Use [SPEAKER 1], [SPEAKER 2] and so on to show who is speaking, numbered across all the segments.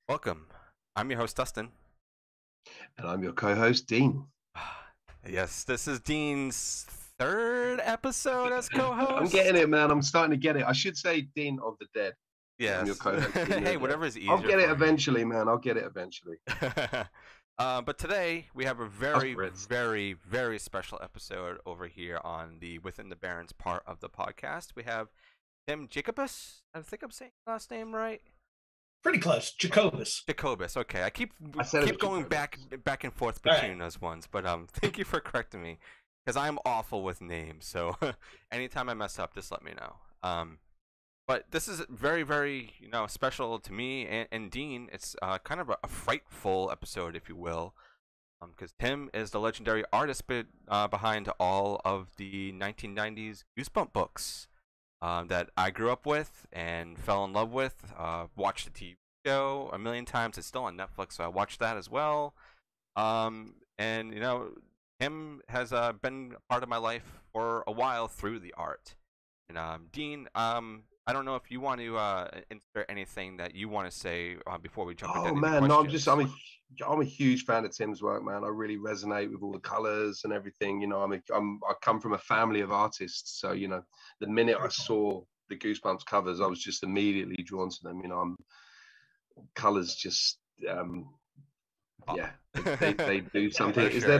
[SPEAKER 1] Welcome. I'm your host, Dustin.
[SPEAKER 2] And I'm your co-host, Dean.
[SPEAKER 1] Yes, this is Dean's third episode as
[SPEAKER 2] I'm
[SPEAKER 1] co-host.
[SPEAKER 2] getting it, man. I'm starting to get it. I should say Dean of the Dead. I'm your
[SPEAKER 1] Yes.
[SPEAKER 2] co-host, Dean of
[SPEAKER 1] Hey,
[SPEAKER 2] the Dead.
[SPEAKER 1] whatever is
[SPEAKER 2] I'll
[SPEAKER 1] easier
[SPEAKER 2] get it
[SPEAKER 1] for you.
[SPEAKER 2] eventually, man. I'll get it eventually.
[SPEAKER 1] But today we have a
[SPEAKER 2] Us
[SPEAKER 1] very,
[SPEAKER 2] Brits.
[SPEAKER 1] very, very special episode over here on the Within the Barrens part of the podcast. We have Tim Jacobus. I think I'm saying his last name right.
[SPEAKER 3] Pretty close. Jacobus.
[SPEAKER 1] Jacobus. Okay, I keep
[SPEAKER 2] said it was
[SPEAKER 1] going
[SPEAKER 2] Jacobus.
[SPEAKER 1] back and forth
[SPEAKER 3] All
[SPEAKER 1] between
[SPEAKER 3] right.
[SPEAKER 1] those ones, but thank you for correcting me because I'm awful with names. So anytime I mess up, just let me know. But this is very, very special to me and Dean. It's kind of a frightful episode, if you will, because Tim is the legendary artist behind all of the 1990s Goosebump books that I grew up with and fell in love with. Watched the TV show a million times. It's still on Netflix, so I watched that as well. And Tim has been a part of my life for a while through the art. And Dean, I don't know if you want to insert anything that you want to say before we jump into
[SPEAKER 2] Oh
[SPEAKER 1] any of the
[SPEAKER 2] man, no,
[SPEAKER 1] questions.
[SPEAKER 2] I'm a huge fan of Tim's work, man. I really resonate with all the colors and everything. I come from a family of artists, so the minute I
[SPEAKER 3] Very cool.
[SPEAKER 2] saw the Goosebumps covers, I was just immediately drawn to them. Colors just yeah, they do something.
[SPEAKER 1] For
[SPEAKER 2] Is there
[SPEAKER 1] sure.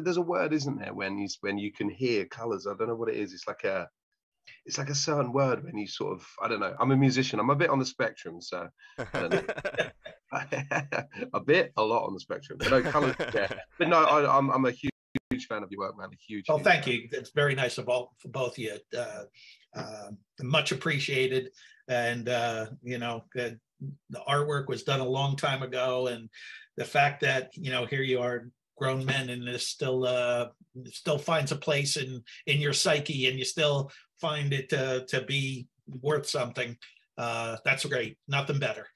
[SPEAKER 2] there's a word, isn't there, when you can hear colors? I don't know what it is. It's like a certain word when you sort of, I don't know. I'm a musician. I'm a bit on the spectrum, so I don't know. A lot on the spectrum. But no colors. Yeah, but no, I'm a huge fan of your work, man. A
[SPEAKER 3] Well,
[SPEAKER 2] huge
[SPEAKER 3] thank
[SPEAKER 2] fan.
[SPEAKER 3] you. It's very nice of both of you. Much appreciated. And the artwork was done a long time ago, and the fact that here you are, grown men, and this still finds a place in your psyche, and you still find it to be worth something. That's great. Nothing better.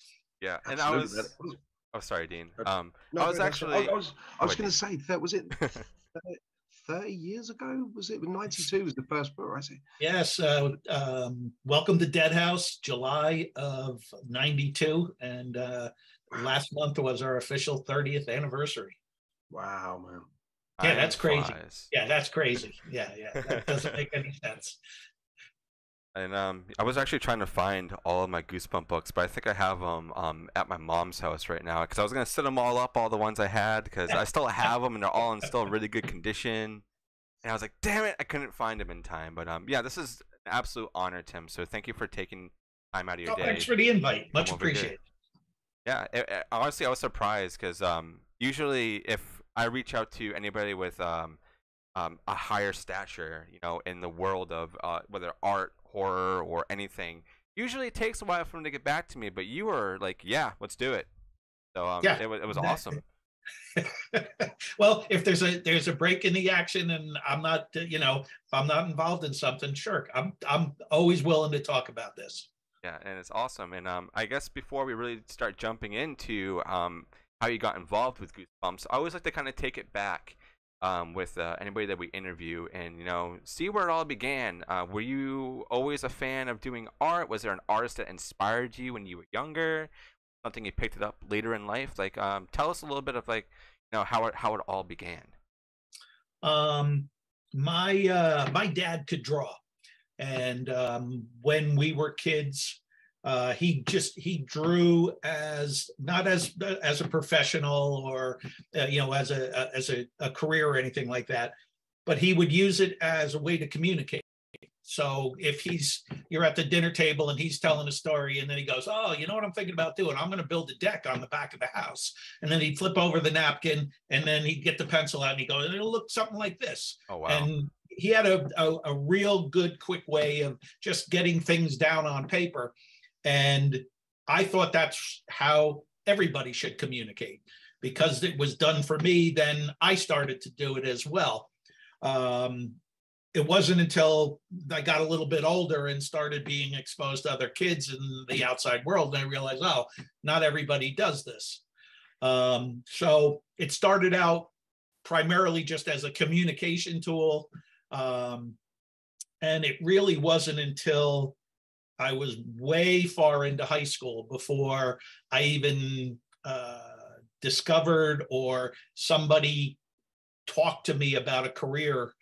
[SPEAKER 1] Yeah, and I
[SPEAKER 2] Absolutely.
[SPEAKER 1] was. Oh, sorry, Dean.
[SPEAKER 2] No,
[SPEAKER 1] I was
[SPEAKER 2] that's
[SPEAKER 1] actually.
[SPEAKER 2] I was
[SPEAKER 1] Go
[SPEAKER 2] going to
[SPEAKER 1] ahead,
[SPEAKER 2] say, was it 30 years ago? Was it 92 was the first book, right?
[SPEAKER 3] Yes. Welcome to Dead House, July of '92, and last month was our official 30th anniversary.
[SPEAKER 2] Wow, man.
[SPEAKER 3] Yeah,
[SPEAKER 1] Time
[SPEAKER 3] that's crazy.
[SPEAKER 1] flies.
[SPEAKER 3] Yeah, that's crazy. Yeah, that doesn't make any sense.
[SPEAKER 1] And I was actually trying to find all of my Goosebump books, but I think I have them at my mom's house right now because I was gonna set them all up, all the ones I had, because I still have them and they're all in still really good condition. And I was like, damn it, I couldn't find them in time. But yeah, this is an absolute honor, Tim. So thank you for taking time out of your
[SPEAKER 3] Oh, thanks
[SPEAKER 1] day
[SPEAKER 3] for the invite.
[SPEAKER 1] to come
[SPEAKER 3] Much
[SPEAKER 1] over here.
[SPEAKER 3] appreciated.
[SPEAKER 1] Yeah, honestly, I was surprised because usually if I reach out to anybody with a higher stature, in the world of whether art, horror, or anything, usually it takes a while for them to get back to me. But you were like, yeah, let's do it. So
[SPEAKER 3] Yeah.
[SPEAKER 1] it was awesome.
[SPEAKER 3] Well, if there's a break in the action and I'm not, if I'm not involved in something, sure, I'm always willing to talk about this.
[SPEAKER 1] Yeah, and it's awesome. And I guess before we really start jumping into how you got involved with Goosebumps, I always like to kind of take it back with anybody that we interview and see where it all began. Were you always a fan of doing art? Was there an artist that inspired you when you were younger? Something you picked it up later in life? Like, tell us a little bit of like how it all began.
[SPEAKER 3] Um, my dad could draw, and when we were kids, he drew as not as a professional or as a career or anything like that, but he would use it as a way to communicate. So if you're at the dinner table and he's telling a story and then he goes, oh, you know what I'm thinking about doing? I'm going to build a deck on the back of the house. And then he'd flip over the napkin and then he'd get the pencil out and he'd go, and it'll look something like this.
[SPEAKER 1] Oh wow.
[SPEAKER 3] And he had a real good, quick way of just getting things down on paper. And I thought that's how everybody should communicate. Because it was done for me, then I started to do it as well. It wasn't until I got a little bit older and started being exposed to other kids in the outside world, and I realized, oh, not everybody does this. So it started out primarily just as a communication tool. And it really wasn't until I was way far into high school before I even discovered or somebody talked to me about a career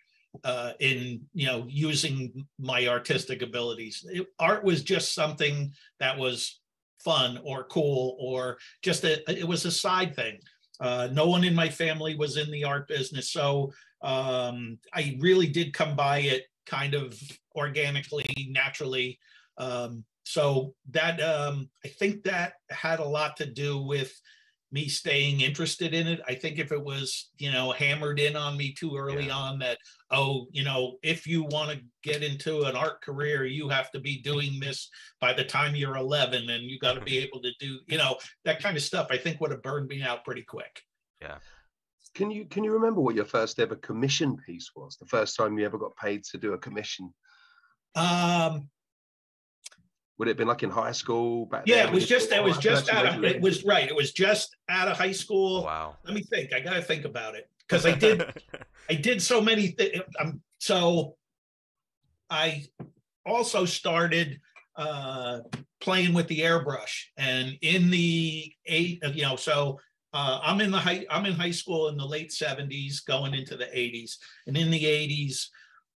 [SPEAKER 3] in using my artistic abilities. Art was just something that was fun or cool, or just it was a side thing. No one in my family was in the art business, so I really did come by it kind of organically, naturally. So that I think that had a lot to do with me staying interested in it. I think if it was, hammered in on me too early on that, if you want to get into an art career, you have to be doing this by the time you're 11, and you got to be able to do, that kind of stuff, I think would have burned me out pretty quick.
[SPEAKER 1] Yeah.
[SPEAKER 2] Can you remember what your first ever commission piece was? The first time you ever got paid to do a commission? Would it have been like in high school back then?
[SPEAKER 3] Yeah, it was just out of high school.
[SPEAKER 1] Wow.
[SPEAKER 3] Let me think. I got to think about it, because I did so many things. So I also started playing with the airbrush, and in the I'm in high school in the late 70s, going into the 80s, and in the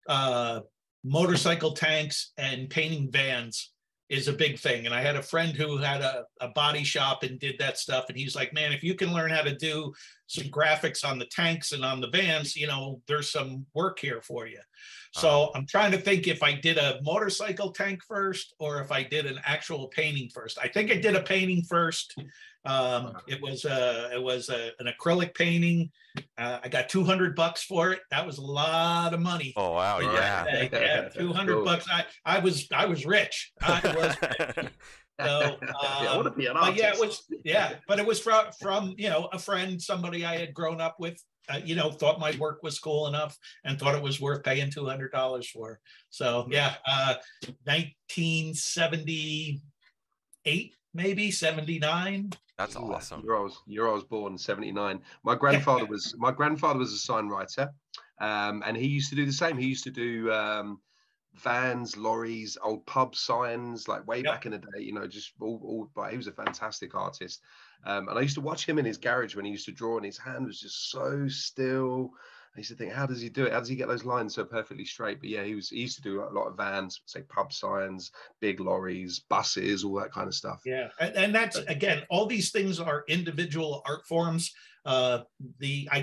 [SPEAKER 3] 80s, motorcycle tanks and painting vans is a big thing. And I had a friend who had a body shop and did that stuff. And he's like, man, if you can learn how to do some graphics on the tanks and on the vans, there's some work here for you. So I'm trying to think if I did a motorcycle tank first or if I did an actual painting first. I think I did a painting first. It was an acrylic painting. I got $200 for it. That was a lot of money.
[SPEAKER 1] Oh wow! Yeah,
[SPEAKER 3] yeah, $200. I was rich. I was rich. So,
[SPEAKER 2] I want to be an artist.
[SPEAKER 3] But it was from a friend, somebody I had grown up with. Thought my work was cool enough and thought it was worth paying $200 for. So 1978, maybe 79.
[SPEAKER 1] That's awesome.
[SPEAKER 2] I was born in 79. My grandfather was a sign writer, and he used to do the same. He used to do vans, lorries, old pub signs, like way back in the day. Just all. But he was a fantastic artist, and I used to watch him in his garage when he used to draw, and his hand was just so still. I used to think, how does he do it? How does he get those lines so perfectly straight? But yeah, he used to do a lot of vans, say pub signs, big lorries, buses, all that kind of stuff.
[SPEAKER 3] Yeah, and that's, again, all these things are individual art forms. I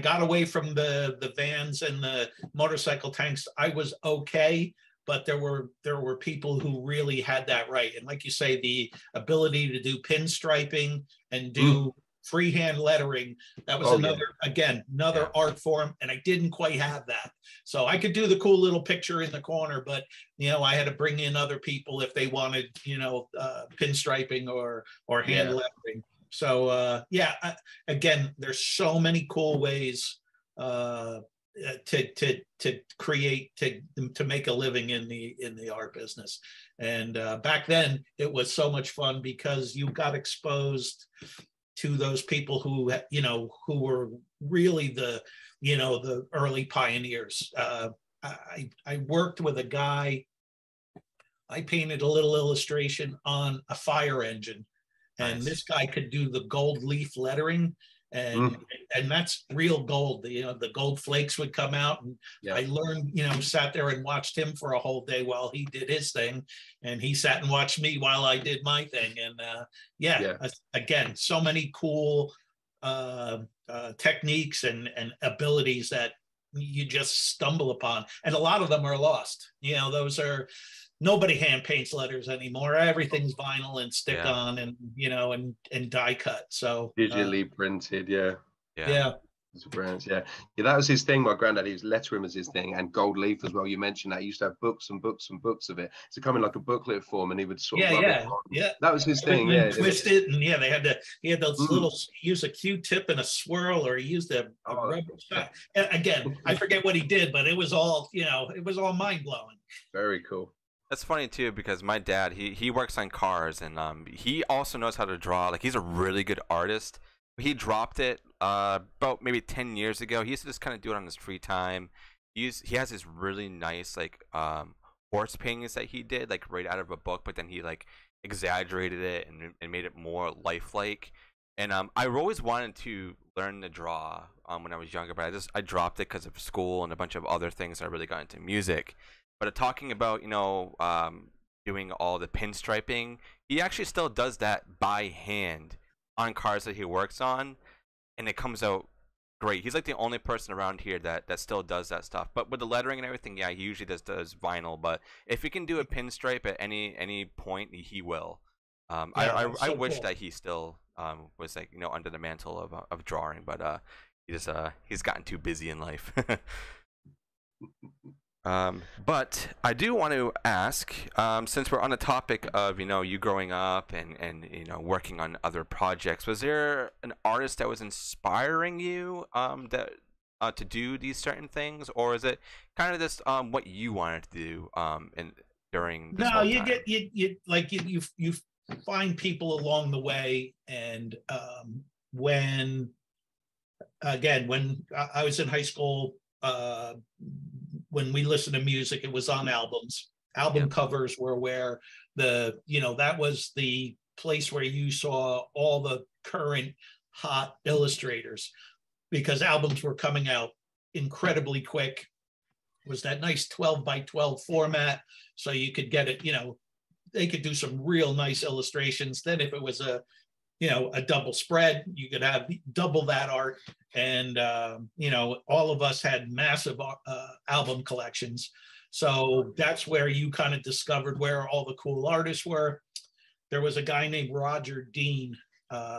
[SPEAKER 3] got away from the vans and the motorcycle tanks. I was okay, but there were people who really had that right. And like you say, the ability to do pinstriping and do freehand lettering, that was another art form, and I didn't quite have that. So I could do the cool little picture in the corner, but I had to bring in other people if they wanted pinstriping or hand lettering. So again, there's so many cool ways to create, to make a living in the art business. And back then it was so much fun because you got exposed to those people who were really the early pioneers. I worked with a guy. I painted a little illustration on a fire engine, and this guy could do the gold leaf lettering, and that's real gold. The gold flakes would come out, and I learned, sat there and watched him for a whole day while he did his thing, and he sat and watched me while I did my thing. And again, so many cool techniques and abilities that you just stumble upon, and a lot of them are lost. Nobody hand paints letters anymore. Everything's vinyl and stick on, and and die cut. So
[SPEAKER 2] digitally printed,
[SPEAKER 3] yeah.
[SPEAKER 2] That was his thing. My granddad, he was lettering was his thing, and gold leaf as well. You mentioned that he used to have books and books and books of it. So come in like a booklet form, and he would sort of rub it on. That was his thing.
[SPEAKER 3] Twist it, and he had those little, use a Q-tip and a swirl, or he used a rubber shot. And again, I forget what he did, but it was all mind blowing.
[SPEAKER 2] Very cool.
[SPEAKER 1] That's funny too, because my dad, he works on cars, and he also knows how to draw. Like, he's a really good artist. He dropped it about maybe 10 years ago. He used to just kind of do it on his free time. He has this really nice horse paintings that he did, like right out of a book, but then he like exaggerated it and made it more lifelike. And I always wanted to learn to draw when I was younger, but I dropped it because of school and a bunch of other things. I really got into music. But talking about doing all the pinstriping, he actually still does that by hand on cars that he works on, and it comes out great. He's like the only person around here that still does that stuff. But with the lettering and everything, yeah, he usually does vinyl. But if he can do a pinstripe at any point, he will. I wish that he still was like under the mantle of drawing, but he's gotten too busy in life. But I do want to ask, since we're on the topic of you growing up and working on other projects, was there an artist that was inspiring you that to do these certain things, or is it kind of just what you wanted to do during this whole time?
[SPEAKER 3] You find people along the way, and when I was in high school, when we listened to music, it was on albums. Album covers were where that was the place where you saw all the current hot illustrators, because albums were coming out incredibly quick. It was that nice 12 by 12 format, so you could get it, they could do some real nice illustrations. Then if it was a double spread, you could have double that art. And, all of us had massive album collections. So that's where you kind of discovered where all the cool artists were. There was a guy named Roger Dean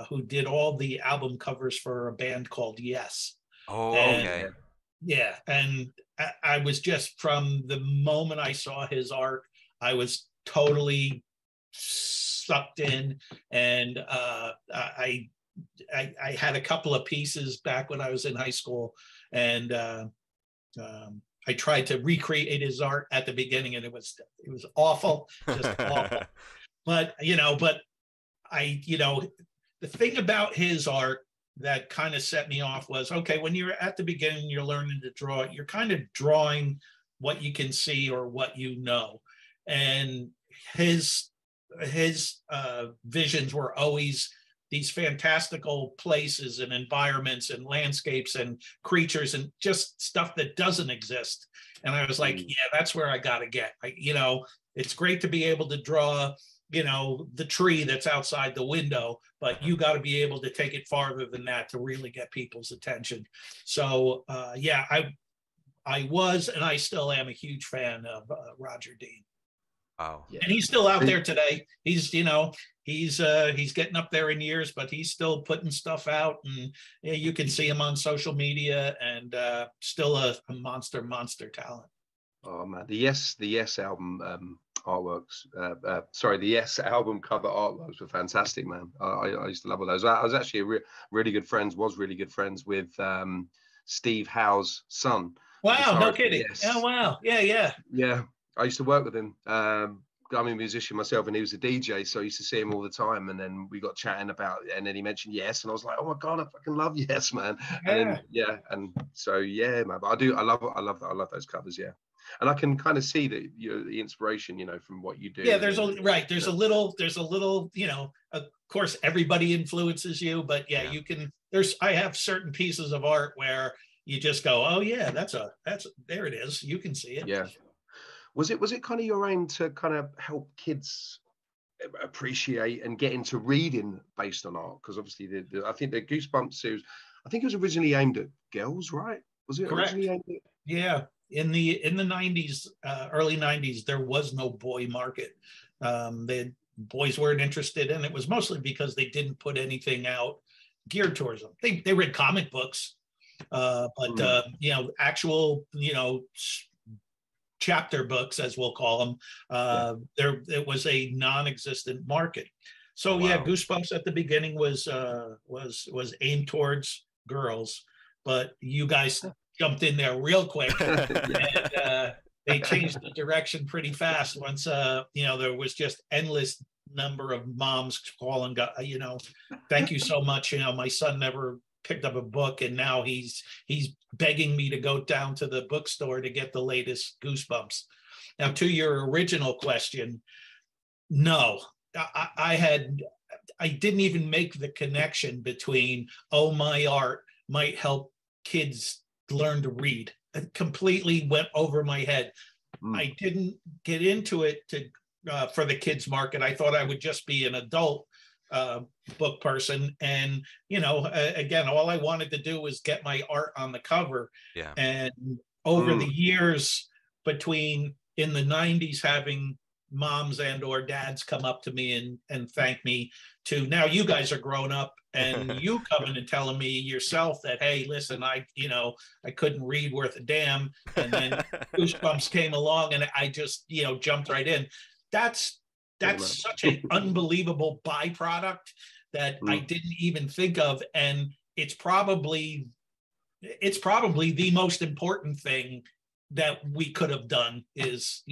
[SPEAKER 3] who did all the album covers for a band called Yes.
[SPEAKER 1] Oh, okay.
[SPEAKER 3] Yeah. And I was just, from the moment I saw his art, I was totally sucked in. And I had a couple of pieces back when I was in high school, and I tried to recreate his art at the beginning, and it was awful, just awful. But the thing about his art that kind of set me off was, okay, when you're at the beginning, you're learning to draw, you're kind of drawing what you can see or what and his visions were always these fantastical places and environments and landscapes and creatures and just stuff that doesn't exist. And I was like, yeah, that's where I got to get. It's great to be able to draw, the tree that's outside the window, but you got to be able to take it farther than that to really get people's attention. So I was, and I still am, a huge fan of Roger Dean.
[SPEAKER 1] Oh,
[SPEAKER 3] yeah. And he's still out there today. He's getting up there in years, but he's still putting stuff out, and you can see him on social media, and still a monster talent.
[SPEAKER 2] Oh man, the Yes album artworks, the Yes album cover artworks were fantastic, man. I used to love all those. I was actually really good friends with Steve Howe's son.
[SPEAKER 3] Wow, no kidding. Yes. Oh wow, yeah.
[SPEAKER 2] I used to work with him. I'm a musician myself, and he was a DJ, so I used to see him all the time. And then we got chatting about it, and then he mentioned Yes, and I was like, oh my god, I fucking love Yes, man. Yeah. And so man. But I love those covers, yeah. And I can kind of see the the inspiration, from what you do.
[SPEAKER 3] Yeah, there's a little, of course, everybody influences you, but you can. I have certain pieces of art where you just go, oh yeah, that's there it is. You can see it.
[SPEAKER 2] Yeah. Was it kind of your aim to kind of help kids appreciate and get into reading based on art? Because obviously, I think the Goosebumps series, I think it was originally aimed at girls, right? Was it
[SPEAKER 3] correct?
[SPEAKER 2] Originally aimed at...
[SPEAKER 3] Yeah. In the 90s, early 90s, there was no boy market. The boys weren't interested, and it was mostly because they didn't put anything out geared towards them. They read comic books, but actual chapter books, as we'll call them, it was a non-existent market. So Goosebumps at the beginning was aimed towards girls, but you guys jumped in there real quick, and they changed the direction pretty fast once there was just endless number of moms calling, thank you so much, my son never picked up a book, and now he's begging me to go down to the bookstore to get the latest Goosebumps. Now, to your original question, no, I didn't even make the connection between, oh, my art might help kids learn to read. It completely went over my head. I didn't get into it for the kids market. I thought I would just be an adult book person. And, again, all I wanted to do was get my art on the cover.
[SPEAKER 1] Yeah.
[SPEAKER 3] And over the years, between in the 90s, having moms and or dads come up to me and thank me, to now you guys are grown up and you coming and telling me yourself that, hey, listen, I couldn't read worth a damn. And then Goosebumps came along and I just, jumped right in. That's such an unbelievable byproduct that I didn't even think of. And it's probably the most important thing that we could have done is,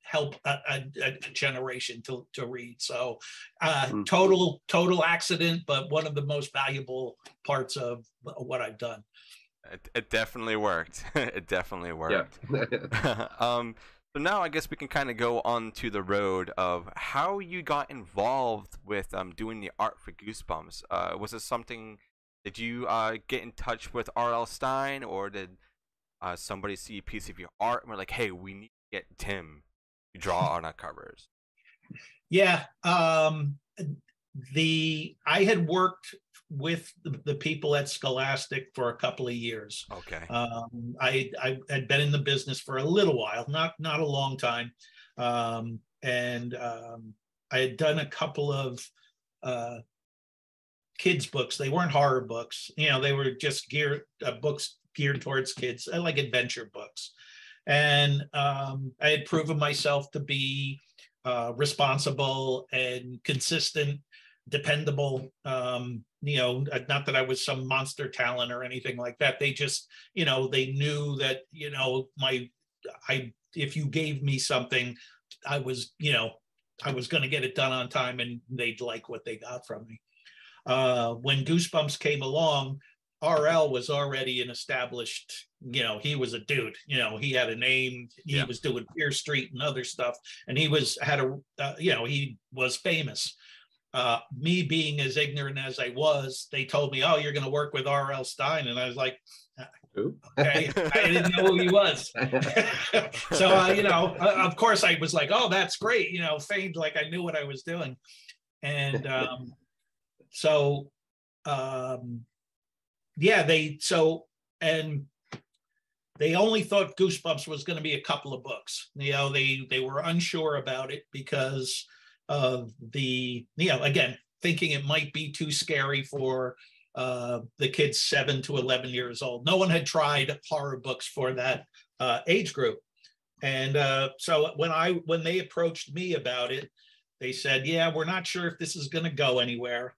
[SPEAKER 3] help a generation to read. So total accident, but one of the most valuable parts of what I've done.
[SPEAKER 1] It definitely worked. It definitely worked.
[SPEAKER 2] Yeah.
[SPEAKER 1] So now I guess we can kind of go on to the road of how you got involved with doing the art for Goosebumps. Was it something, did you get in touch with R.L. Stine, or did somebody see a piece of your art and we're like, hey, we need to get Tim to draw on our covers?
[SPEAKER 3] Yeah. I had worked with the people at Scholastic for a couple of years.
[SPEAKER 1] Okay.
[SPEAKER 3] I had been in the business for a little while, not a long time. And I had done a couple of kids books. They weren't horror books. They were just books geared towards kids, like adventure books. And I had proven myself to be responsible and consistent, dependable. Not that I was some monster talent or anything like that. They just, they knew that, if you gave me something, I was going to get it done on time and they'd like what they got from me. When Goosebumps came along, RL was already an established, he was a dude, he had a name, he was doing Fear Street and other stuff. And he was famous. Me being as ignorant as I was, they told me, oh, you're going to work with R.L. Stine. And I was like, okay, I didn't know who he was. So, of course I was like, oh, that's great. Feigned like I knew what I was doing. And they only thought Goosebumps was going to be a couple of books. They were unsure about it because of again, thinking it might be too scary for the kids 7 to 11 years old. No one had tried horror books for that age group. And so when they approached me about it, they said, yeah, we're not sure if this is going to go anywhere.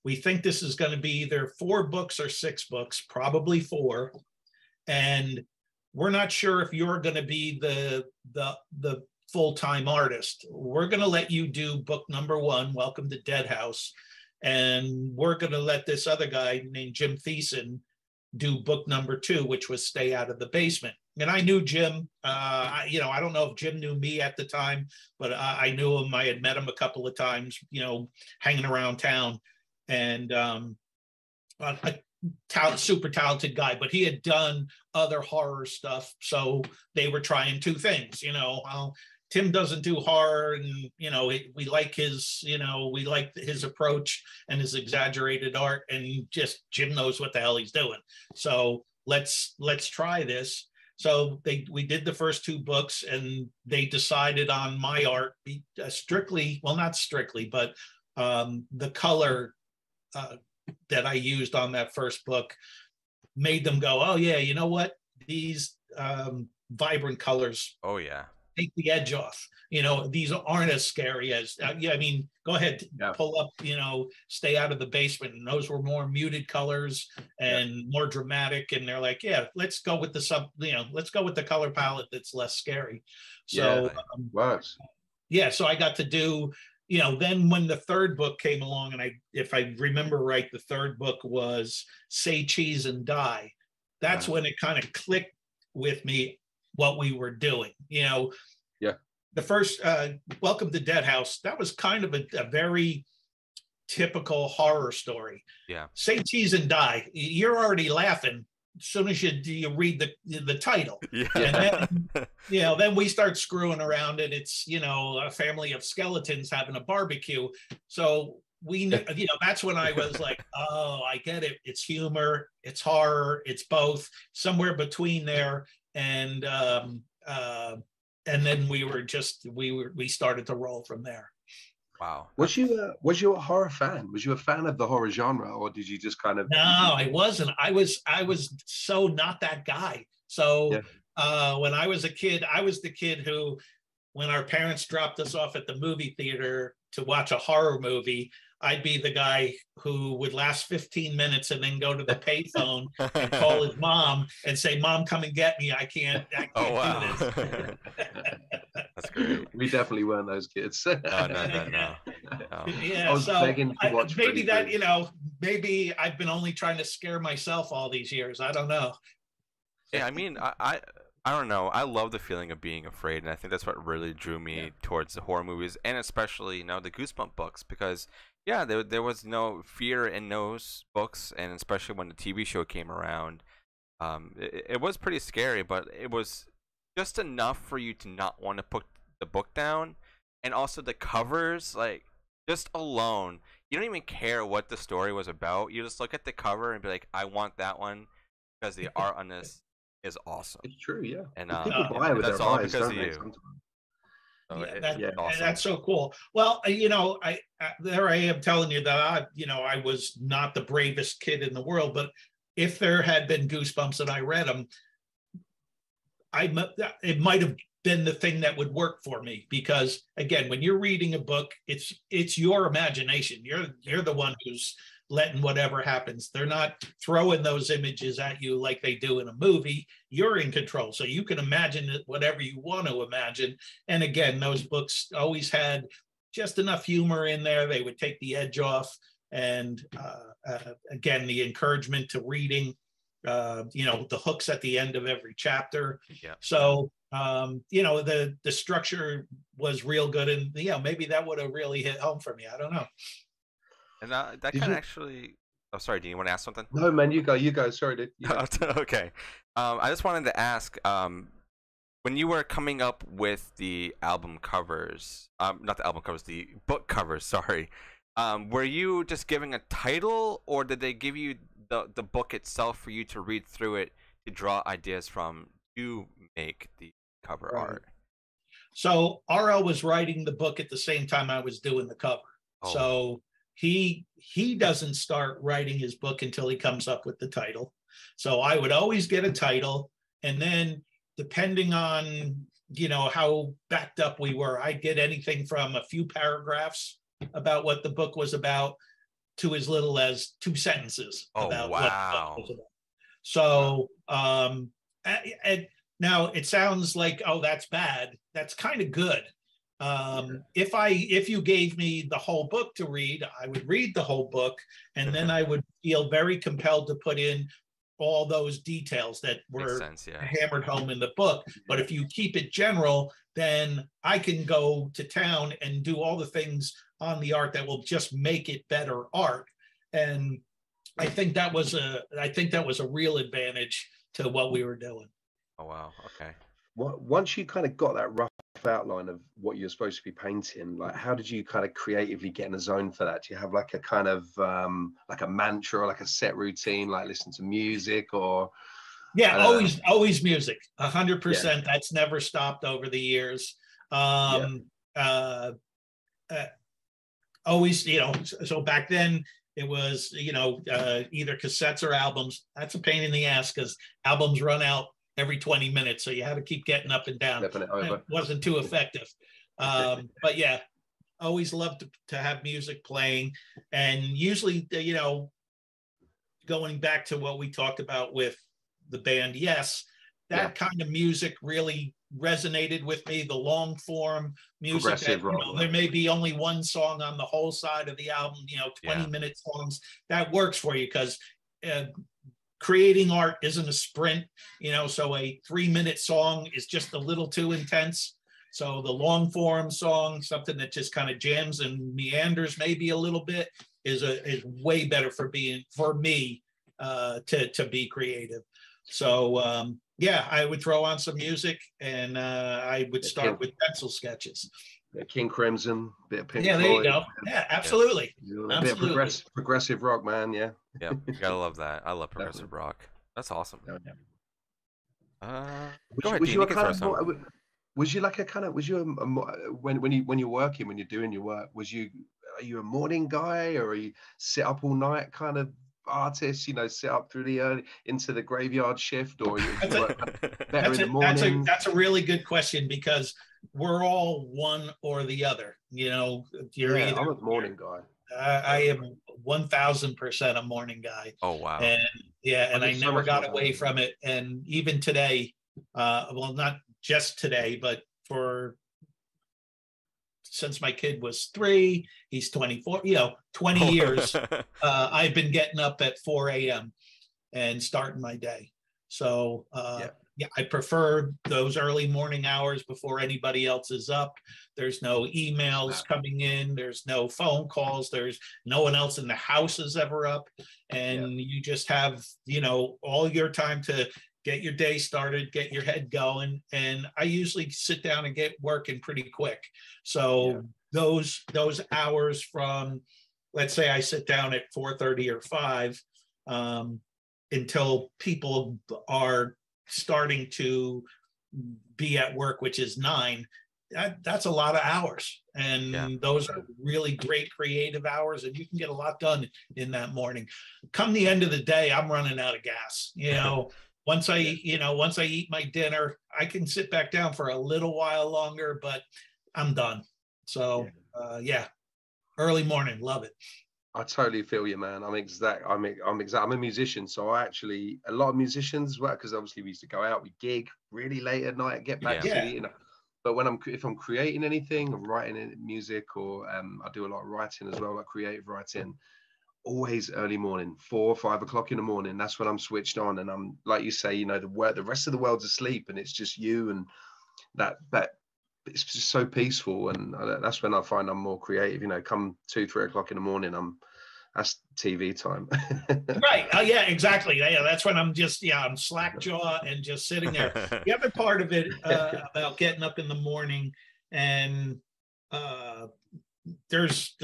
[SPEAKER 3] We think this is going to be either 4 books or 6 books, probably 4. And we're not sure if you're going to be the full-time artist. We're going to let you do book number 1, Welcome to Dead House. And we're going to let this other guy named Jim Thiessen do book number 2, which was Stay Out of the Basement. And I knew Jim. I don't know if Jim knew me at the time, but I knew him. I had met him a couple of times, hanging around town. And super talented guy, but he had done other horror stuff. So they were trying 2 things, Tim doesn't do horror, and we like his approach and his exaggerated art, and just Jim knows what the hell he's doing. So let's try this. So we did the first 2 books, and they decided on my art, not strictly, but the color that I used on that first book made them go, oh yeah, you know what? These vibrant colors.
[SPEAKER 1] Oh yeah.
[SPEAKER 3] Take the edge off. These aren't as scary as, go ahead, pull up, Stay Out of the Basement. And those were more muted colors and more dramatic. And they're like, yeah, let's go with let's go with the color palette that's less scary. So,
[SPEAKER 2] works.
[SPEAKER 3] So I got to do, then when the 3rd book came along, and if I remember right, the 3rd book was Say Cheese and Die. That's when it kind of clicked with me. what we were doing. You know,
[SPEAKER 2] Yeah.
[SPEAKER 3] The first Welcome to Dead House, that was kind of a very typical horror story.
[SPEAKER 1] Yeah.
[SPEAKER 3] Say cheese and die. You're already laughing as soon as you read the title.
[SPEAKER 1] Yeah.
[SPEAKER 3] And then, then we start screwing around, and it's, a family of skeletons having a barbecue. So we knew, that's when I was like, oh, I get it. It's humor, it's horror, it's both, somewhere between there. And then we started to roll from there.
[SPEAKER 1] Wow.
[SPEAKER 2] Was you a horror fan? Was you a fan of the horror genre, or did you just kind of?
[SPEAKER 3] No, I wasn't. I was so not that guy. So when I was a kid, I was the kid who, when our parents dropped us off at the movie theater to watch a horror movie, I'd be the guy who would last 15 minutes and then go to the payphone and call his mom and say, "Mom, come and get me. I can't do this."
[SPEAKER 1] That's great.
[SPEAKER 2] We definitely weren't those kids.
[SPEAKER 1] No.
[SPEAKER 3] Yeah,
[SPEAKER 2] I was begging to watch
[SPEAKER 3] maybe that, maybe I've been only trying to scare myself all these years. I don't know.
[SPEAKER 1] Yeah, I mean, I don't know. I love the feeling of being afraid, and I think that's what really drew me towards the horror movies, and especially, the Goosebumps books, because there was no fear in those books, and especially when the TV show came around, it was pretty scary, but it was just enough for you to not want to put the book down. And also the covers, like, just alone, you don't even care what the story was about. You just look at the cover and be like, I want that one, because the art on this is awesome.
[SPEAKER 2] It's true, yeah.
[SPEAKER 1] And
[SPEAKER 2] people buy it with
[SPEAKER 1] that's
[SPEAKER 2] their
[SPEAKER 1] all
[SPEAKER 2] eyes,
[SPEAKER 1] because
[SPEAKER 2] don't
[SPEAKER 1] of
[SPEAKER 2] they,
[SPEAKER 1] you.
[SPEAKER 2] sometimes?
[SPEAKER 1] So
[SPEAKER 3] And that's so cool. Well, there I am telling you that I was not the bravest kid in the world, but if there had been Goosebumps and I read them, it might have been the thing that would work for me, because again, when you're reading a book, it's your imagination. You're the one who's letting whatever happens. They're not throwing those images at you like they do in a movie. You're in control, so you can imagine it whatever you want to imagine. And again, those books always had just enough humor in there. They would take the edge off. And again, the encouragement to reading, the hooks at the end of every chapter.
[SPEAKER 1] Yeah.
[SPEAKER 3] So, the structure was real good, and maybe that would have really hit home for me. I don't know.
[SPEAKER 1] And that kind of actually. Oh, sorry, Dean. You want to ask something?
[SPEAKER 2] No, man, you go. Sorry, dude.
[SPEAKER 1] Okay. I just wanted to ask, when you were coming up with the album covers, not the album covers, the book covers. Sorry. Were you just giving a title, or did they give you the book itself for you to read through it to draw ideas from to make the cover art?
[SPEAKER 3] So RL was writing the book at the same time I was doing the cover.
[SPEAKER 1] Oh.
[SPEAKER 3] So he doesn't start writing his book until he comes up with the title. So I would always get a title, and then depending on how backed up we were, I'd get anything from a few paragraphs about what the book was about to as little as 2 sentences about what the book was about. So and now it sounds like, oh, that's bad. That's kind of good. If you gave me the whole book to read, I would read the whole book, and then I would feel very compelled to put in all those details that were hammered home in the book. But if you keep it general, then I can go to town and do all the things on the art that will just make it better art. And I think that was a real advantage to what we were doing.
[SPEAKER 1] Oh, wow. Okay.
[SPEAKER 2] Once you kind of got that rough outline of what you're supposed to be painting, like, how did you kind of creatively get in a zone for that? Do you have like a kind of like a mantra or like a set routine, like listen to music or?
[SPEAKER 3] Yeah, always music, 100%. That's never stopped over the years. Always, so back then it was, either cassettes or albums. That's a pain in the ass because albums run out every 20 minutes. So you had to keep getting up and down. It wasn't too effective. But yeah, always loved to have music playing. And usually, going back to what we talked about with the band, that kind of music really resonated with me. The long form music that, there may be only one song on the whole side of the album, 20-minute songs. That works for you because creating art isn't a sprint, so a 3-minute song is just a little too intense. So the long form song, something that just kind of jams and meanders maybe a little bit, is way better for me to be creative. So yeah, I would throw on some music, and I would start with pencil sketches.
[SPEAKER 2] King Crimson, bit of Pink
[SPEAKER 3] Floyd. There you go. Yeah, absolutely.
[SPEAKER 2] A bit of progressive rock, man. Yeah.
[SPEAKER 1] Yeah, you gotta love that. I love progressive rock. That's awesome.
[SPEAKER 2] Yeah.
[SPEAKER 1] Go ahead, Dean. You can throw some.
[SPEAKER 2] Was you like a kind of? Was you when you're working, when you're doing your work? Are you a morning guy, or are you sit up all night kind of artist? Sit up through the early into the graveyard shift, or you work better in the morning?
[SPEAKER 3] That's a really good question, because we're all one or the other. You're either.
[SPEAKER 2] I'm a morning guy.
[SPEAKER 3] I am 1000% a morning guy.
[SPEAKER 1] Oh wow!
[SPEAKER 3] And I never got away from it. And even today, well, not just today, but since my kid was 3, he's 24. 20 years. I've been getting up at 4 a.m. and starting my day. So yeah, I prefer those early morning hours before anybody else is up. There's no emails coming in. There's no phone calls. There's no one else in the house is ever up. And you just have, all your time to get your day started, get your head going. And I usually sit down and get working pretty quick. So those hours from, let's say I sit down at 4:30 or 5 until people are starting to be at work, which is 9, that's a lot of hours. And those are really great creative hours, and you can get a lot done in that morning. Come the end of the day, I'm running out of gas. Once I eat my dinner, I can sit back down for a little while longer, but I'm done. So early morning, love it.
[SPEAKER 2] I totally feel you, man. I'm a musician, so a lot of musicians work, because obviously we used to go out, we gig really late at night, get back to the, but if I'm creating anything, I'm writing music, or I do a lot of writing as well, like creative writing, always early morning, 4 or 5 o'clock in the morning. That's when I'm switched on, and I'm, like you say, the rest of the world's asleep, and it's just you, and that it's just so peaceful, and that's when I find I'm more creative. Come 2, 3 o'clock in the morning, that's TV time.
[SPEAKER 3] Right. Yeah, exactly. Yeah, that's when I'm just I'm slack jaw and just sitting there. The other part of it about getting up in the morning, and there's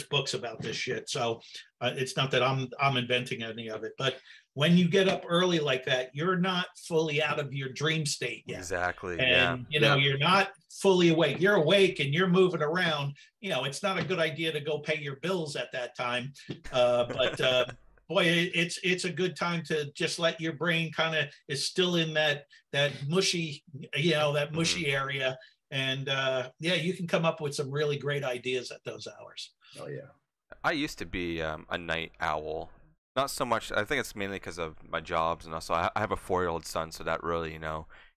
[SPEAKER 3] books about this shit, so it's not that I'm inventing any of it, but when you get up early like that, you're not fully out of your dream state yet.
[SPEAKER 1] Exactly.
[SPEAKER 3] And you're not fully awake. You're awake and you're moving around. It's not a good idea to go pay your bills at that time. But boy, it's a good time to just let your brain kind of is still in that mushy, that mushy area. And you can come up with some really great ideas at those hours.
[SPEAKER 2] Oh yeah.
[SPEAKER 1] I used to be a night owl. Not so much. I think it's mainly because of my jobs, and also I have a 4-year-old son, so that really,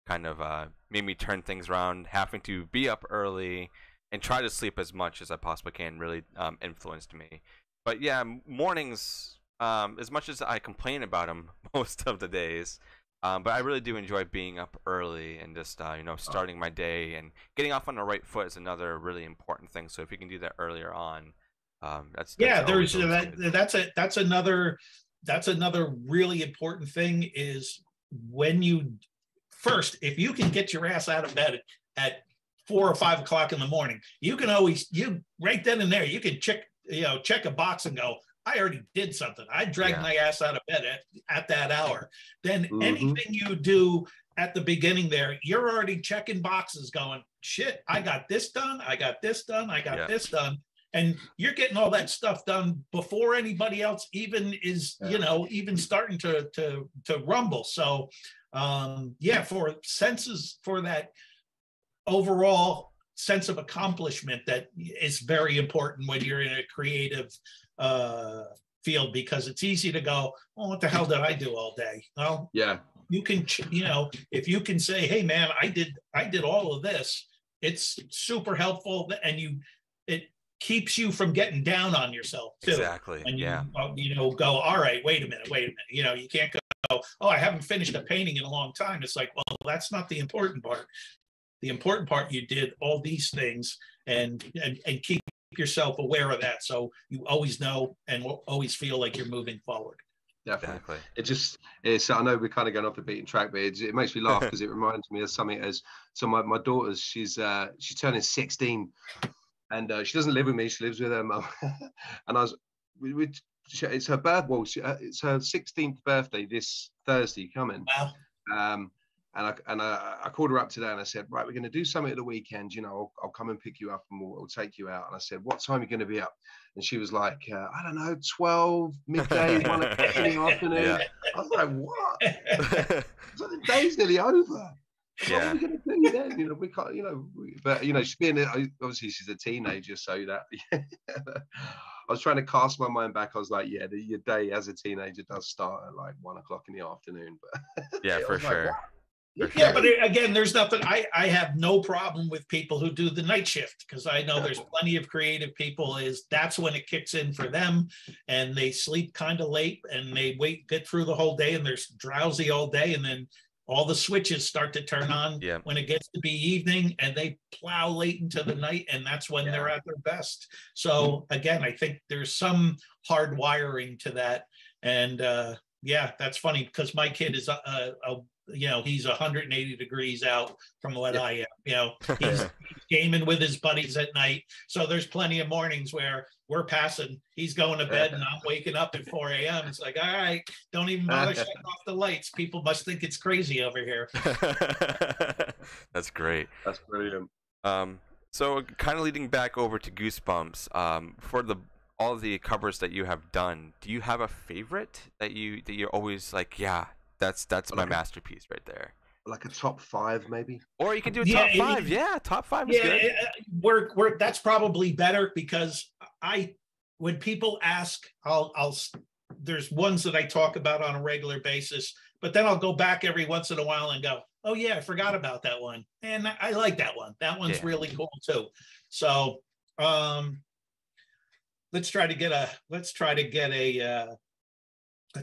[SPEAKER 1] kind of made me turn things around. Having to be up early and try to sleep as much as I possibly can really influenced me. But yeah, mornings, as much as I complain about them most of the days, but I really do enjoy being up early and just starting my day, and getting off on the right foot is another really important thing. So if you can do that earlier on. That's another really important thing is when if you can get your ass out of bed at 4 or 5 o'clock in the morning, you can always right then and there you can check a box and go, I already did something. I dragged my ass out of bed at that hour. Then anything you do at the beginning there, you're already checking boxes going, shit, I got this done, I got this done, I got this done. And you're getting all that stuff done before anybody else even is, even starting to rumble. So, for that overall sense of accomplishment, that is very important when you're in a creative field, because it's easy to go, oh, what the hell did I do all day? Well, you can, if you can say, hey man, I did all of this, it's super helpful, and it keeps you from getting down on yourself too. Exactly.
[SPEAKER 3] And you go, all right, wait a minute. You can't go, go, oh, I haven't finished a painting in a long time. It's like, well, that's not the important part. The important part, you did all these things, and keep yourself aware of that, so you always know and will always feel like you're moving forward.
[SPEAKER 2] Definitely. It's I know we're kind of going off the beaten track, but it makes me laugh because it reminds me of something. So my daughter's, she's turning 16, and she doesn't live with me, she lives with her mum. And it's her birth, well, it's her 16th birthday this Thursday coming.
[SPEAKER 3] Wow.
[SPEAKER 2] And I called her up today and I said, right, we're going to do something at the weekend. You know, I'll come and pick you up and we'll take you out. And I said, what time are you going to be up? And she was like, I don't know, 12, midday, 1 o'clock in the afternoon. Yeah. I was like, what? So the day's nearly over. What are we going to do then? You know, we can't, you know, but, you know, obviously she's a teenager, so that, I was trying to cast my mind back. I was like, yeah, your day as a teenager does start at like 1 o'clock in the afternoon. But
[SPEAKER 1] yeah, for sure.
[SPEAKER 3] Yeah, but again, there's nothing. I have no problem with people who do the night shift, because I know there's plenty of creative people. That's when it kicks in for them, and they sleep kind of late, and they get through the whole day, and they're drowsy all day, and then all the switches start to turn on when it gets to be evening, and they plow late into the night, and that's when they're at their best. So again, I think there's some hard wiring to that, and yeah, that's funny because my kid is you know, he's 180 degrees out from what I am. You know, he's gaming with his buddies at night. So there's plenty of mornings where we're passing, he's going to bed and I'm waking up at 4 a.m. It's like, all right, don't even bother shutting off the lights. People must think it's crazy over here.
[SPEAKER 1] That's great.
[SPEAKER 2] That's brilliant.
[SPEAKER 1] So kind of leading back over to Goosebumps, for all of the covers that you have done, do you have a favorite that you're always like, yeah, that's my masterpiece right there?
[SPEAKER 2] Like a top 5, maybe. Or
[SPEAKER 1] you can do a top 5. Yeah, top 5 is
[SPEAKER 3] good. That's probably better, because when people ask, there's ones that I talk about on a regular basis, but then I'll go back every once in a while and go, oh yeah, I forgot about that one, and I like that one. That one's really cool too. So let's try to get a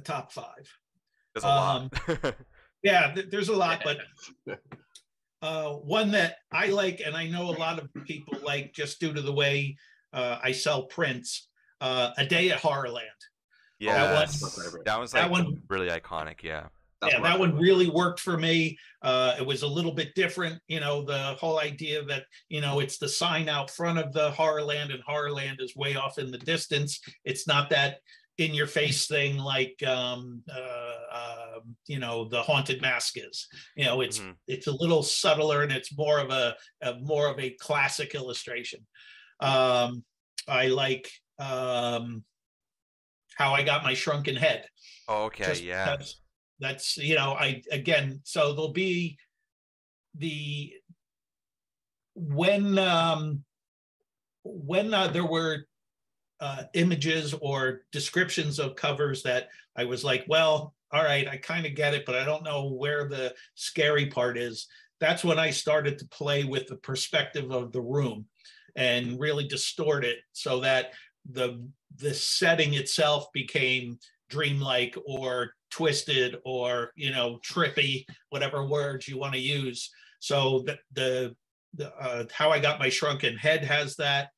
[SPEAKER 3] top 5.
[SPEAKER 1] There's a lot.
[SPEAKER 3] Yeah, there's a lot, but one that I like, and I know a lot of people like, just due to the way I sell prints, A Day at Horrorland.
[SPEAKER 1] Yeah, that one's really iconic. Yeah.
[SPEAKER 3] That one really worked for me. It was a little bit different, you know, the whole idea that, you know, it's the sign out front of the Horrorland, and Horrorland is way off in the distance. It's not that in your face thing like you know, the Haunted Mask is. You know, it's a little subtler, and it's more of a classic illustration. I like How I Got My Shrunken Head.
[SPEAKER 1] Oh, okay.
[SPEAKER 3] That's you know, so there'll be when there were images or descriptions of covers that I was like, well, all right, I kind of get it, but I don't know where the scary part is. That's when I started to play with the perspective of the room and really distort it, so that the setting itself became dreamlike or twisted or, you know, trippy, whatever words you want to use. So the How I Got My Shrunken Head has that.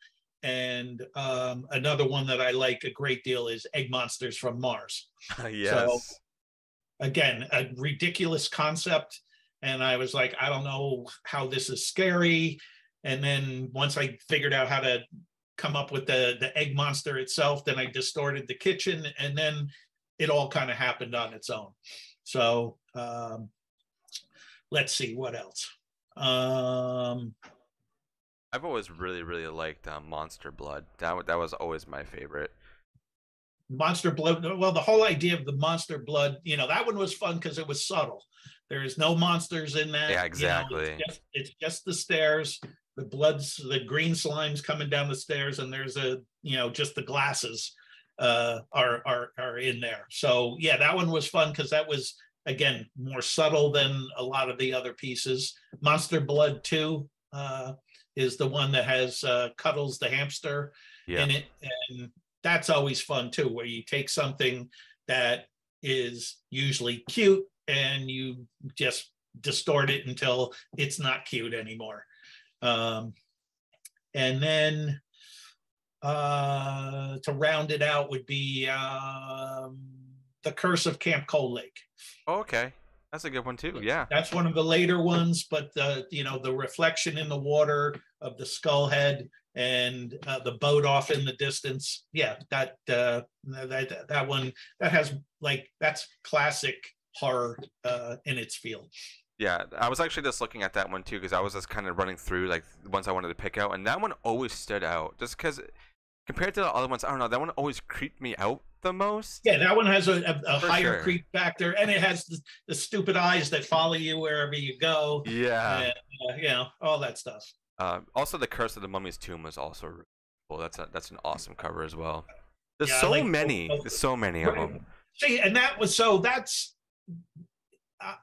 [SPEAKER 3] And another one that I like a great deal is Egg Monsters from Mars.
[SPEAKER 1] Yes.
[SPEAKER 3] So, again, a ridiculous concept. And I was like, I don't know how this is scary. And then once I figured out how to come up with the egg monster itself, then I distorted the kitchen, and then it all kind of happened on its own. So let's see what else.
[SPEAKER 1] I've always really, really liked Monster Blood. That was always my favorite.
[SPEAKER 3] Monster Blood. Well, the whole idea of the Monster Blood, you know, that one was fun because it was subtle. There's no monsters in that.
[SPEAKER 1] Yeah, exactly.
[SPEAKER 3] You know, it's just the stairs, the bloods, the green slimes coming down the stairs, and there's just the glasses are in there. So yeah, that one was fun because that was, again, more subtle than a lot of the other pieces. Monster Blood 2 is the one that has Cuddles the hamster in it, and that's always fun too, where you take something that is usually cute, and you just distort it until it's not cute anymore. And then to round it out would be The Curse of Camp Cold Lake.
[SPEAKER 1] Oh, okay. That's a good one too. Yeah.
[SPEAKER 3] That's one of the later ones, but the reflection in the water of the skull head and the boat off in the distance. Yeah, that one, that's classic horror in its field.
[SPEAKER 1] Yeah, I was actually just looking at that one too because I was just kind of running through like the ones I wanted to pick out, and that one always stood out just because compared to the other ones, I don't know, that one always creeped me out the most.
[SPEAKER 3] Yeah, that one has a higher
[SPEAKER 1] sure.
[SPEAKER 3] creep factor, and it has the stupid eyes that follow you wherever you go.
[SPEAKER 1] Yeah,
[SPEAKER 3] and, all that stuff.
[SPEAKER 1] Also, The Curse of the Mummy's Tomb was also really cool. That's an awesome cover as well. There's
[SPEAKER 3] Yeah,
[SPEAKER 1] so many. There's so many of them.
[SPEAKER 3] See, and that was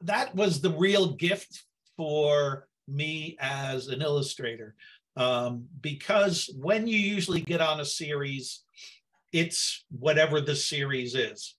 [SPEAKER 3] that was the real gift for me as an illustrator, because when you usually get on a series, it's whatever the series is.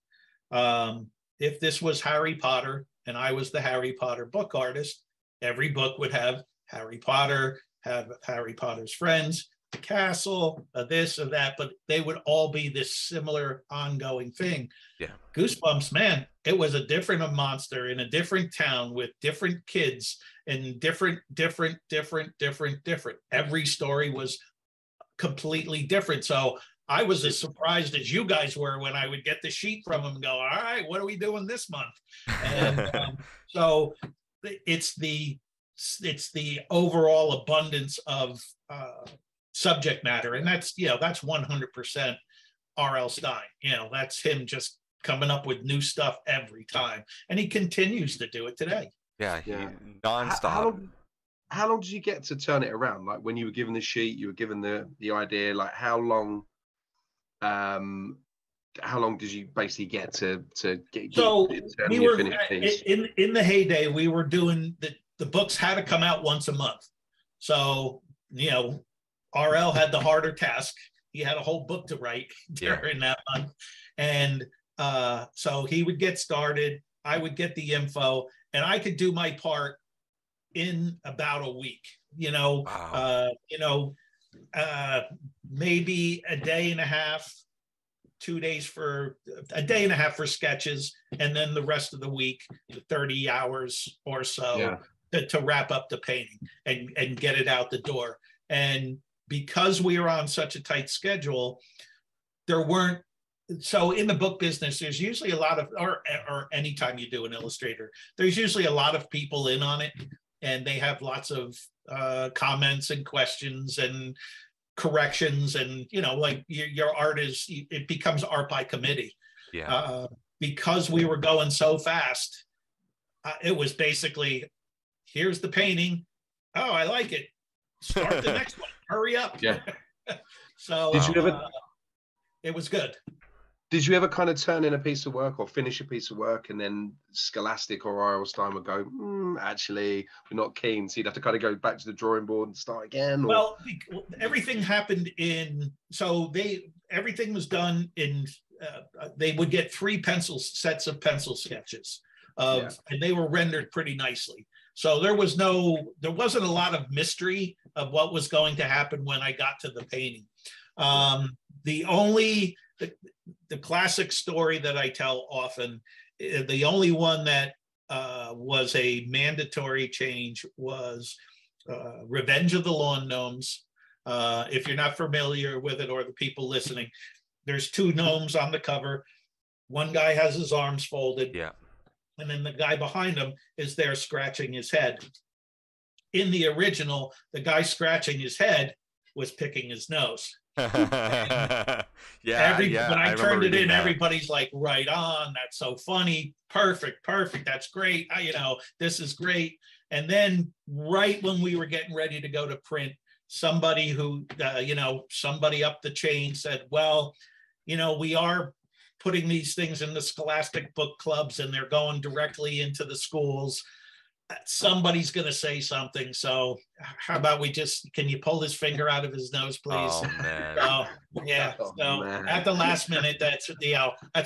[SPEAKER 3] If this was Harry Potter and I was the Harry Potter book artist, every book would have Harry Potter, have Harry Potter's friends, the castle, this or that, but they would all be this similar ongoing thing.
[SPEAKER 1] Yeah.
[SPEAKER 3] Goosebumps, man, it was a different monster in a different town with different kids and different. Every story was completely different. So I was as surprised as you guys were when I would get the sheet from them and go, all right, what are we doing this month? And so it's the overall abundance of subject matter, and that's 100% R.L. Stine. That's him just coming up with new stuff every time, and he continues to do it today.
[SPEAKER 1] Yeah. Nonstop.
[SPEAKER 2] How long did you get to turn it around? Like when you were given the sheet, you were given the idea. Like how long did you basically get to get?
[SPEAKER 3] So we were
[SPEAKER 2] piece?
[SPEAKER 3] in the heyday. We were doing the books had to come out once a month. So RL had the harder task. He had a whole book to write during that month. And so he would get started. I would get the info, and I could do my part in about a week.
[SPEAKER 1] Wow.
[SPEAKER 3] Maybe a day and a half, 2 days for a day and a half for sketches, and then the rest of the week, 30 hours or so to wrap up the painting and get it out the door. And because we were on such a tight schedule, so in the book business, there's usually a lot of, or anytime you do an illustrator, there's usually a lot of people in on it, and they have lots of comments and questions and corrections, and like your art it becomes art by committee. Because we were going so fast, it was basically, here's the painting, oh, I like it, start the next one, hurry up. So
[SPEAKER 2] did you ever
[SPEAKER 3] it was good.
[SPEAKER 2] Did you ever kind of turn in a piece of work or finish a piece of work, and then Scholastic or R.L. Stine would go, actually, we're not keen, so you'd have to kind of go back to the drawing board and start again? Or?
[SPEAKER 3] Well, everything happened everything was done in, they would get 3 sets of pencil sketches, and they were rendered pretty nicely. So there wasn't a lot of mystery of what was going to happen when I got to the painting. The classic story that I tell often, the only one that was a mandatory change was Revenge of the Lawn Gnomes. If you're not familiar with it, or the people listening, there's 2 gnomes on the cover. One guy has his arms folded. And then the guy behind him is there scratching his head. In the original, the guy scratching his head was picking his nose. When I turned it in, everybody's like, right on, that's so funny, perfect, that's great, this is great. And then right when we were getting ready to go to print, somebody who somebody up the chain said, well, we are putting these things in the Scholastic book clubs, and they're going directly into the schools. somebody's going to say something. So how about can you pull his finger out of his nose, please?
[SPEAKER 1] Oh man.
[SPEAKER 3] So, yeah.
[SPEAKER 2] Oh,
[SPEAKER 3] So
[SPEAKER 2] man.
[SPEAKER 3] at the last minute, that's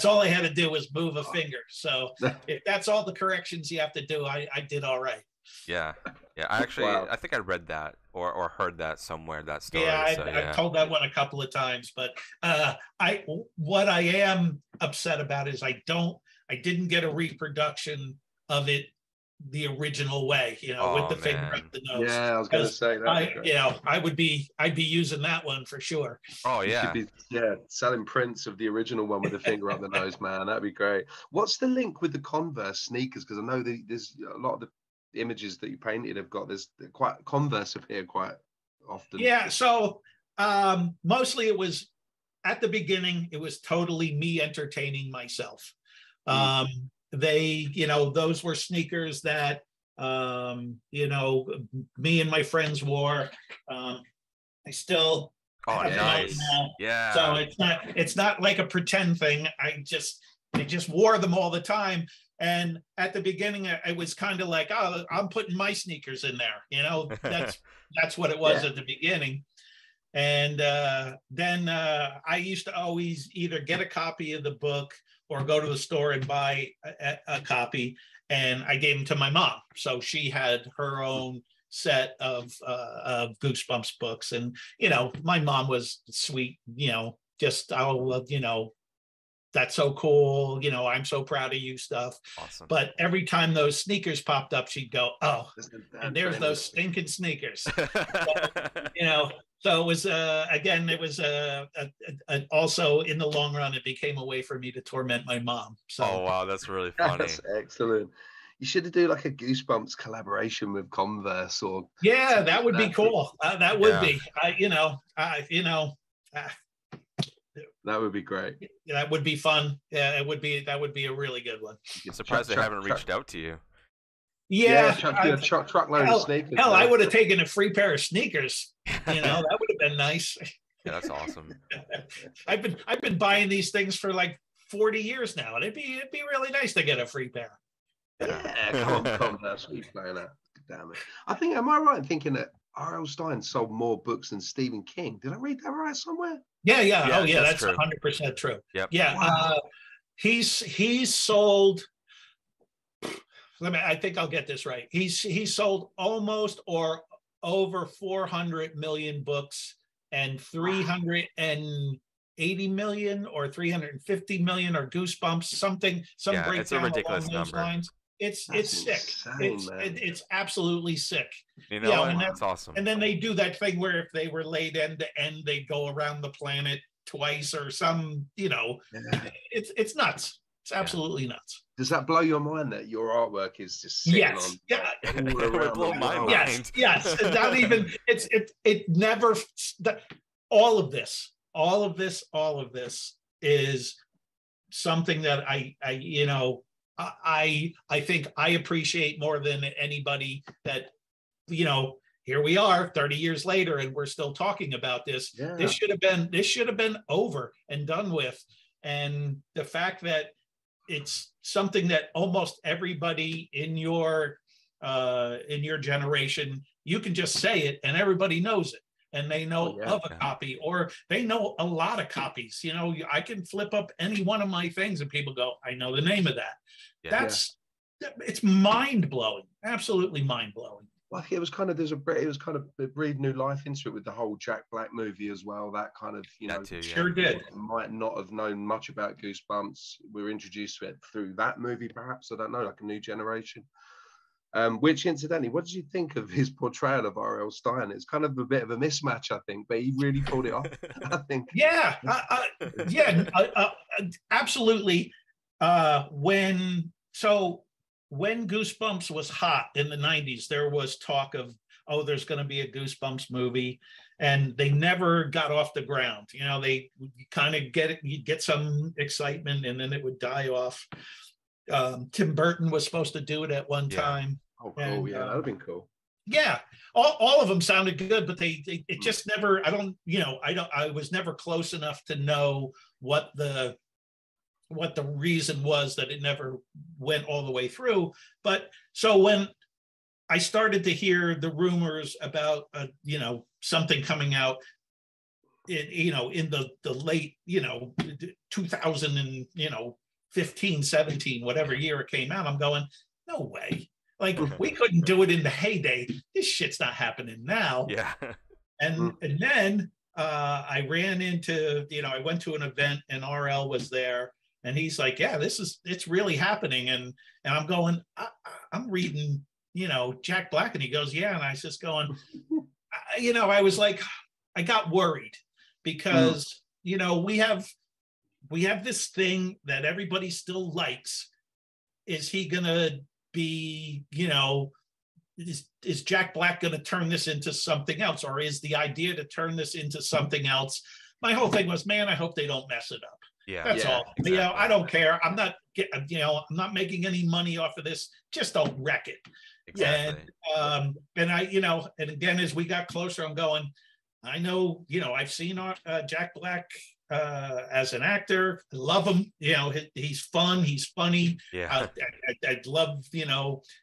[SPEAKER 3] all I had to do was move a finger. So if that's all the corrections you have to do, I did all right.
[SPEAKER 1] Yeah. Yeah. I actually,
[SPEAKER 2] Wow.
[SPEAKER 1] I think I read that or heard that somewhere, that story.
[SPEAKER 3] Yeah,
[SPEAKER 1] So,
[SPEAKER 3] I've told that one a couple of times, but what I am upset about is I didn't get a reproduction of it the original way, with the finger up the nose.
[SPEAKER 2] Yeah, I was going to say that.
[SPEAKER 3] I'd be using that one for sure.
[SPEAKER 1] Oh
[SPEAKER 2] You
[SPEAKER 1] yeah.
[SPEAKER 2] should be selling prints of the original one with the finger up the nose, man. That'd be great. What's the link with the Converse sneakers? Because I know there's a lot of the images that you painted have got this quite Converse appear quite often.
[SPEAKER 3] Yeah, so mostly it was at the beginning, it was totally me entertaining myself. Those were sneakers that me and my friends wore. I still have
[SPEAKER 1] nice.
[SPEAKER 3] now.
[SPEAKER 1] Yeah.
[SPEAKER 3] So it's not like a pretend thing. I just wore them all the time. And at the beginning, it was kind of like, oh, I'm putting my sneakers in there. That's what it was at the beginning. And then I used to always either get a copy of the book or go to the store and buy a copy. And I gave them to my mom. So she had her own set of Goosebumps books. And, my mom was sweet, that's so cool. I'm so proud of you stuff.
[SPEAKER 1] Awesome.
[SPEAKER 3] But every time those sneakers popped up, she'd go, oh, and there's those stinking sneakers. So it was, again, it was also in the long run, it became a way for me to torment my mom. So.
[SPEAKER 1] Oh, wow. That's really funny.
[SPEAKER 2] That's excellent. You should do like a Goosebumps collaboration with Converse or.
[SPEAKER 3] Yeah, that would be cool. That would be,
[SPEAKER 2] that would be great.
[SPEAKER 3] That would be fun. Yeah, that would be a really good one.
[SPEAKER 1] I'm surprised they haven't reached out to you.
[SPEAKER 3] Yeah,
[SPEAKER 2] truckload of sneakers.
[SPEAKER 3] Hell, I would have taken a free pair of sneakers. That would have been nice.
[SPEAKER 1] Yeah, that's awesome.
[SPEAKER 3] I've been buying these things for like 40 years now, and it'd be really nice to get a free pair.
[SPEAKER 2] Yeah, come on, that's what you're playing at. Damn it! Am I right in thinking that R.L. Stine sold more books than Stephen King? Did I read that right somewhere?
[SPEAKER 3] Yeah. Oh yeah, that's 100% true.
[SPEAKER 1] Yep.
[SPEAKER 3] Yeah. Wow. He's sold. I think I'll get this right. He's sold almost or over 400 million books and 380 million or 350 million or Goosebumps, some breakdown
[SPEAKER 1] it's a ridiculous
[SPEAKER 3] along those
[SPEAKER 1] number.
[SPEAKER 3] Lines. It's sick.
[SPEAKER 2] Insane,
[SPEAKER 3] it's absolutely sick.
[SPEAKER 1] And
[SPEAKER 3] that's
[SPEAKER 1] awesome.
[SPEAKER 3] And then they do that thing where if they were laid end to end, they go around the planet twice or some. It's nuts. It's absolutely nuts.
[SPEAKER 2] Does that blow your mind that your artwork is just sitting on?
[SPEAKER 3] Yeah.
[SPEAKER 1] It would blow my mind.
[SPEAKER 3] Yes. Not even. It never. All of this is something that I think I appreciate more than anybody. That here we are 30 years later and we're still talking about this. Yeah. This should have been over and done with. And the fact that it's something that almost everybody in your generation, you can just say it and everybody knows it. And they know of a copy, or they know a lot of copies. I can flip up any one of my things and people go, I know the name of that. Yeah. It's mind blowing, absolutely mind blowing.
[SPEAKER 2] Well, it was kind of breathed new life into it with the whole Jack Black movie as well. That kind of,
[SPEAKER 3] sure did.
[SPEAKER 2] Might not have known much about Goosebumps. We were introduced to it through that movie, perhaps. I don't know, like a new generation. Which, incidentally, what did you think of his portrayal of R.L. Stine? It's kind of a bit of a mismatch, I think, but he really pulled it off. I think.
[SPEAKER 3] Yeah, absolutely. When Goosebumps was hot in the 90s, there was talk of, there's going to be a Goosebumps movie, and they never got off the ground. They kind of you get some excitement, and then it would die off. Tim Burton was supposed to do it at one time.
[SPEAKER 2] Oh, cool. And, that would have been cool.
[SPEAKER 3] Yeah. All of them sounded good, but it just never, I was never close enough to know what the reason was that it never went all the way through. But so when I started to hear the rumors about something coming out in the late 2000 and 15, 17, whatever year it came out. I'm going, no way. Like, we couldn't do it in the heyday. This shit's not happening now.
[SPEAKER 1] Yeah.
[SPEAKER 3] And then I ran into, I went to an event and RL was there, and he's like, yeah, it's really happening. And I'm going, I'm reading, Jack Black. And he goes, yeah. And I was just going, I was like, I got worried because, we have this thing that everybody still likes. Is he going to be, is Jack Black going to turn this into something else? Or is the idea to turn this into something else? My whole thing was, man, I hope they don't mess it up.
[SPEAKER 1] Yeah.
[SPEAKER 3] That's all.
[SPEAKER 1] Exactly.
[SPEAKER 3] I don't care. I'm not I'm not making any money off of this. Just don't wreck it.
[SPEAKER 1] Exactly.
[SPEAKER 3] And I, and again, as we got closer, I'm going, I know, I've seen Jack Black as an actor. I love him. He's fun. He's funny.
[SPEAKER 1] Yeah.
[SPEAKER 3] I love,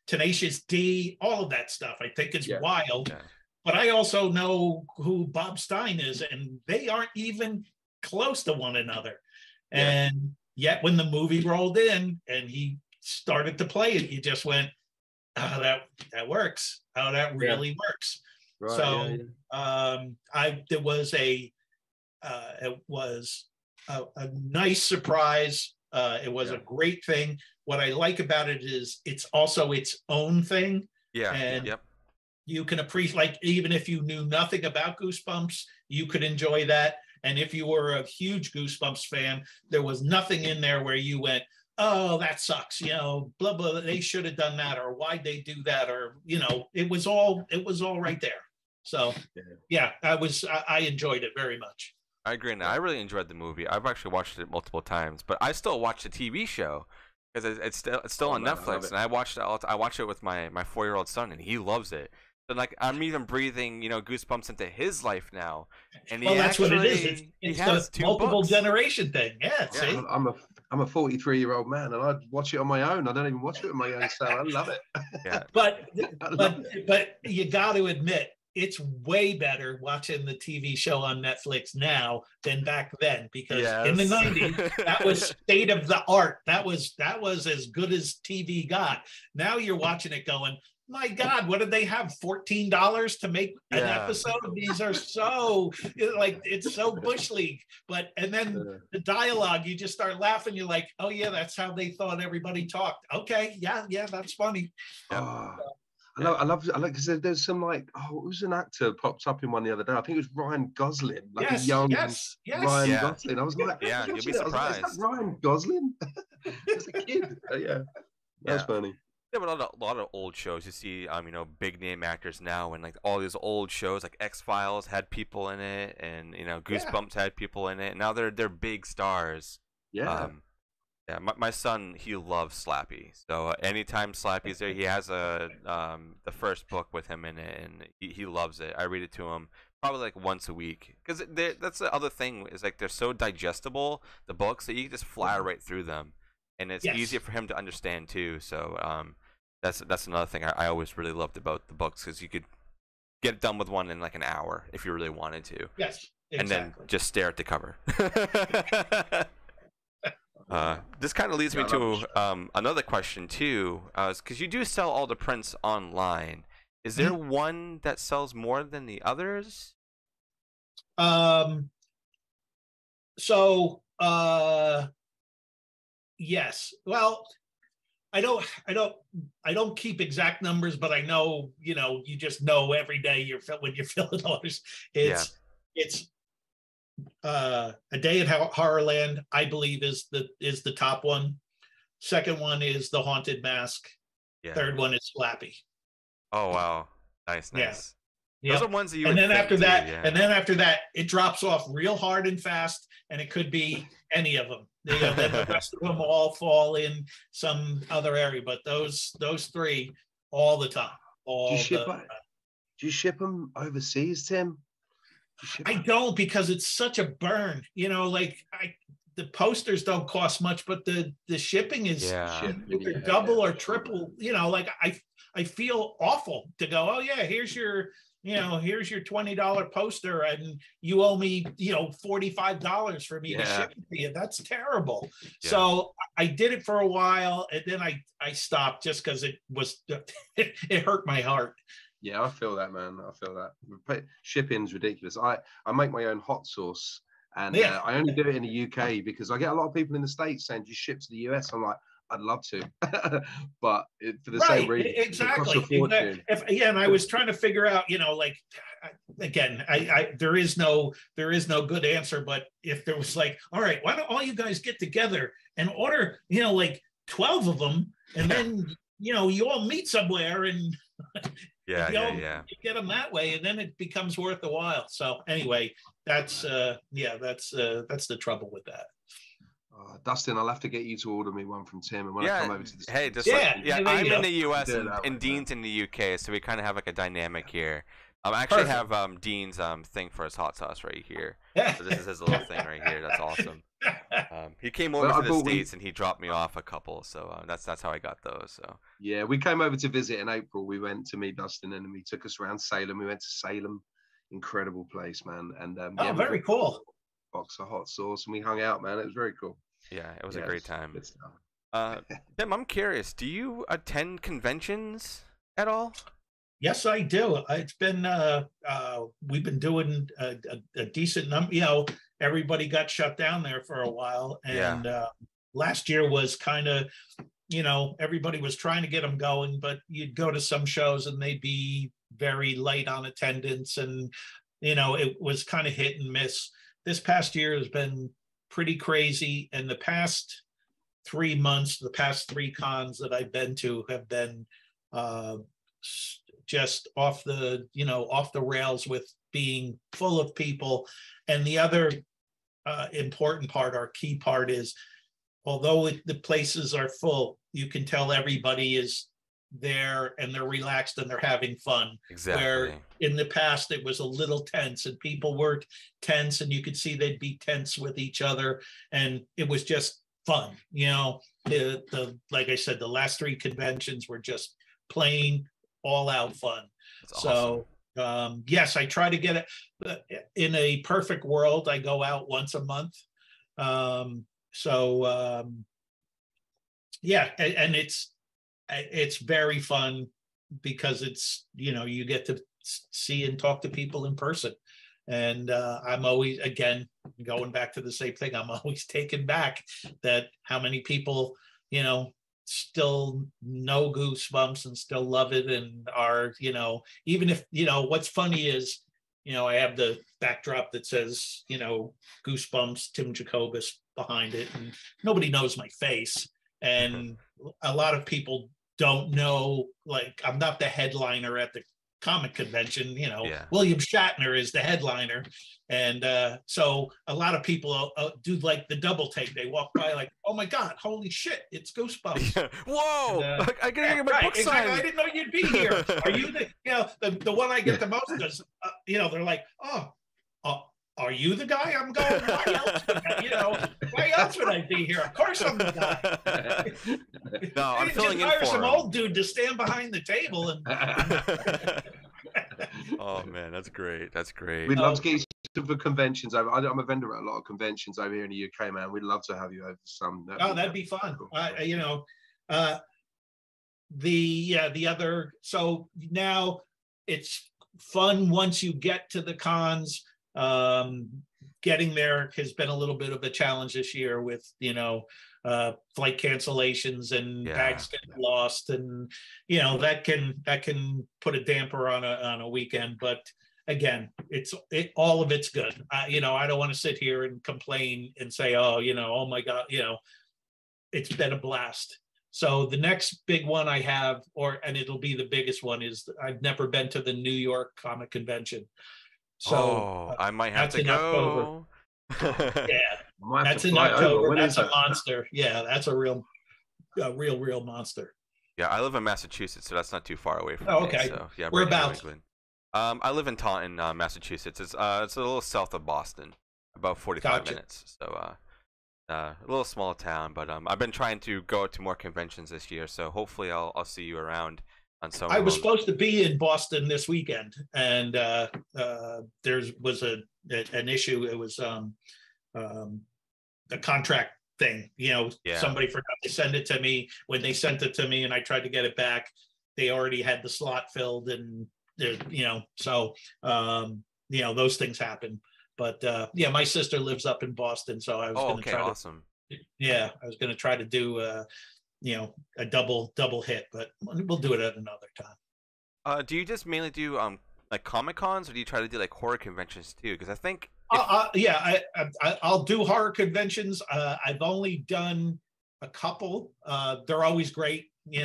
[SPEAKER 3] Tenacious D, all of that stuff. I think it's wild.
[SPEAKER 1] Yeah.
[SPEAKER 3] But I also know who Bob Stein is, and they aren't even close to one another.
[SPEAKER 2] Yeah.
[SPEAKER 3] And yet when the movie rolled in and he started to play it, you just went, oh, that works. Oh, that really works.
[SPEAKER 2] Right,
[SPEAKER 3] So there was it was a nice surprise. It was a great thing. What I like about it is it's also its own thing.
[SPEAKER 1] Yeah.
[SPEAKER 3] And
[SPEAKER 1] Yep.
[SPEAKER 3] you can appreciate, like, even if you knew nothing about Goosebumps, you could enjoy that. And if you were a huge Goosebumps fan, there was nothing in there where you went, oh, that sucks, blah, blah, they should have done that, or why'd they do that? Or, it was all right there. So yeah, I enjoyed it very much.
[SPEAKER 1] I agree. And I really enjoyed the movie. I've actually watched it multiple times, but I still watch the TV show because it's still on Netflix, and I watched it with my 4-year-old son, and he loves it. And like, I'm even breathing, Goosebumps into his life now. And
[SPEAKER 3] that's what it is. It's
[SPEAKER 1] has
[SPEAKER 3] the multiple generation thing. Yeah. See?
[SPEAKER 2] I'm a 43-year-old man, and I watch it on my own. I don't even watch it with my own son. I love it.
[SPEAKER 1] Yeah.
[SPEAKER 3] But you got to admit, it's way better watching the TV show on Netflix now than back then, because in the 90s, that was state of the art. That was as good as TV got. Now you're watching it going, my God, what did they have? $14 to make an episode? These are so, it's so Bush League. And then the dialogue, you just start laughing. You're like, oh yeah, that's how they thought everybody talked. Okay, yeah, that's funny.
[SPEAKER 2] Oh, I love because there's some it was an actor popped up in one the other day. I think it was Ryan Gosling, a young Ryan Gosling. I was like,
[SPEAKER 1] you'll be surprised.
[SPEAKER 2] Is that Ryan Gosling? As a kid, that's funny.
[SPEAKER 1] Yeah, but a lot of old shows, you see, big name actors now, and like all these old shows, like X-Files had people in it, and Goosebumps had people in it, and now they're big stars.
[SPEAKER 2] Yeah.
[SPEAKER 1] My son, he loves Slappy, so anytime Slappy's there, he has the first book with him in it, and he loves it. I read it to him probably like once a week, because that's the other thing, is like they're so digestible, the books, that you can just fly right through them, and it's easier for him to understand too. So that's another thing I always really loved about the books, because you could get it done with one in like an hour if you really wanted to.
[SPEAKER 3] Yes, exactly.
[SPEAKER 1] And then just stare at the cover. This kind of leads me to another question too, because you do sell all the prints online. Is there one that sells more than the others?
[SPEAKER 3] Yes. Well, I don't keep exact numbers, but I know, you just know every day when you're filling orders. It's A Day at Horrorland, I believe, is the top one. Second one is The Haunted Mask. Third one is Slappy.
[SPEAKER 1] Oh wow, nice.
[SPEAKER 3] Those
[SPEAKER 1] are ones that you.
[SPEAKER 3] And then after that, it drops off real hard and fast, and it could be any of them. Then the rest of them all fall in some other area, but those three all the time.
[SPEAKER 2] Do you ship them overseas, Tim?
[SPEAKER 3] I don't, because it's such a burn. the posters don't cost much, but the shipping is
[SPEAKER 1] Yeah.
[SPEAKER 3] either double or triple. You know, like I feel awful to go, oh yeah, here's your $20 poster, and you owe me, $45 for me to ship it to you. That's terrible.
[SPEAKER 1] Yeah.
[SPEAKER 3] So I did it for a while, and then I stopped just because it was it hurt my heart.
[SPEAKER 2] Yeah, I feel that, man. I feel that. Shipping's ridiculous. I make my own hot sauce, and I only do it in the UK because I get a lot of people in the States saying just ship to the US. I'm like, I'd love to, but for the same reason,
[SPEAKER 3] exactly. And I was trying to figure out, like, again, there is no good answer. But if there was like, all right, why don't all you guys get together and order, like 12 of them, and then you all meet somewhere and you get them that way, and then it becomes worth the while. So anyway, that's the trouble with that.
[SPEAKER 2] Dustin, I'll have to get you to order me one from Tim, and when I come over to the
[SPEAKER 1] I'm in the US and Dean's in the UK, so we kind of have like a dynamic here. I actually have Dean's thing for his hot sauce right here. So this is his little thing right here. That's awesome. He came over to the States and he dropped me off a couple, so that's how I got those. So
[SPEAKER 2] yeah, we came over to visit in April. We went to meet Dustin, and he took us around Salem. We went to Salem, incredible place, man. And
[SPEAKER 3] very cool.
[SPEAKER 2] Box of hot sauce, and we hung out, man. It was very cool.
[SPEAKER 1] Yeah, it was a great time. Tim, I'm curious, do you attend conventions at all?
[SPEAKER 3] Yes, I do. It's been we've been doing a decent number. Everybody got shut down there for a while, and last year was kind of, everybody was trying to get them going, but you'd go to some shows and they'd be very light on attendance, and it was kind of hit and miss. This past year has been pretty crazy, and the past 3 months, the past 3 cons that I've been to have been just off the rails with being full of people. And the other important part, our key part, is although the places are full, you can tell everybody is there and they're relaxed and they're having fun.
[SPEAKER 1] Exactly.
[SPEAKER 3] Where in the past it was a little tense and people were tense, and you could see they'd be tense with each other, and it was just fun. Like I said, the last 3 conventions were just plain all out fun.
[SPEAKER 1] That's awesome.
[SPEAKER 3] So yes, I try to get it. In a perfect world, I go out once a month. And it's very fun because it's, you get to see and talk to people in person. And I'm always, again, going back to the same thing, I'm always taken back that how many people, still know Goosebumps and still love it, and are, even if, what's funny is, I have the backdrop that says, Goosebumps, Tim Jacobus behind it, and nobody knows my face. And a lot of people don't know, like, I'm not the headliner at the comic convention. William Shatner is the headliner, and so a lot of people do like the double take. They walk by like, oh my god, holy shit, it's Goosebumps.
[SPEAKER 1] Whoa, I gotta get my book signed.
[SPEAKER 3] I didn't know you'd be here. Are you the one I get the most? Because they're like, are you the guy? I'm going, why else would I be here? Of course I'm the guy.
[SPEAKER 1] No, I'm filling in for
[SPEAKER 3] some
[SPEAKER 1] him.
[SPEAKER 3] old dude to stand behind the table.
[SPEAKER 1] Oh, man, that's great. That's great.
[SPEAKER 2] We'd love to get you to the conventions. I'm a vendor at a lot of conventions over here in the UK, man. We'd love to have you over some.
[SPEAKER 3] That'd be fun. Cool. The other, so now it's fun once you get to the cons. Getting there has been a little bit of a challenge this year with flight cancellations and bags getting lost, and that can put a damper on a weekend. But again, all of it's good. I don't want to sit here and complain and say, oh my god, it's been a blast. So the next big one I have, and it'll be the biggest one, is I've never been to the New York Comic Convention. So
[SPEAKER 1] I might have to go.
[SPEAKER 3] That's in October. That's a monster. Yeah, that's a real monster.
[SPEAKER 1] Yeah, I live in Massachusetts, so that's not too far away from me.
[SPEAKER 3] Okay.
[SPEAKER 1] So, yeah,
[SPEAKER 3] whereabouts?
[SPEAKER 1] I live in Taunton, Massachusetts. It's a little south of Boston, about 45 minutes. So A little small town, but I've been trying to go to more conventions this year, so hopefully I'll see you around on some
[SPEAKER 3] I
[SPEAKER 1] of
[SPEAKER 3] was
[SPEAKER 1] them.
[SPEAKER 3] supposed to be in Boston this weekend, and there was an issue. It was a contract thing.
[SPEAKER 1] Yeah.
[SPEAKER 3] Somebody forgot to send it to me. When they sent it to me, and I tried to get it back, they already had the slot filled, and so those things happen. But yeah, my sister lives up in Boston, so I was
[SPEAKER 1] Oh,
[SPEAKER 3] going to
[SPEAKER 1] okay,
[SPEAKER 3] try
[SPEAKER 1] awesome.
[SPEAKER 3] to. Yeah, I was going to try to do a double hit, but we'll do it at another time.
[SPEAKER 1] Do you just mainly do like Comic Cons, or do you try to do like horror conventions too? Because I think
[SPEAKER 3] Yeah, I'll do horror conventions. I've only done a couple. They're always great.
[SPEAKER 1] you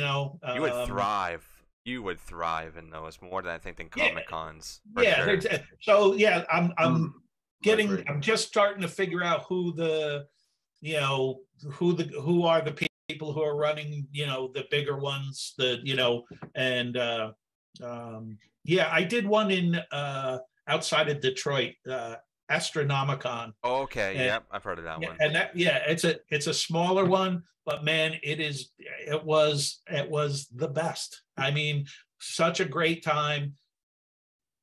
[SPEAKER 1] would thrive. You would thrive in those more than I think than
[SPEAKER 3] Yeah,
[SPEAKER 1] Comic Cons for
[SPEAKER 3] yeah.
[SPEAKER 1] sure.
[SPEAKER 3] So yeah, I'm
[SPEAKER 2] agree.
[SPEAKER 3] I'm just starting to figure out who who are the people who are running the bigger ones, and yeah, I did one in outside of Detroit, Astronomicon.
[SPEAKER 1] Oh, okay,
[SPEAKER 3] And
[SPEAKER 1] yep, I've heard of that
[SPEAKER 3] yeah,
[SPEAKER 1] one.
[SPEAKER 3] and it's a smaller one, but man, it was the best. I mean, such a great time,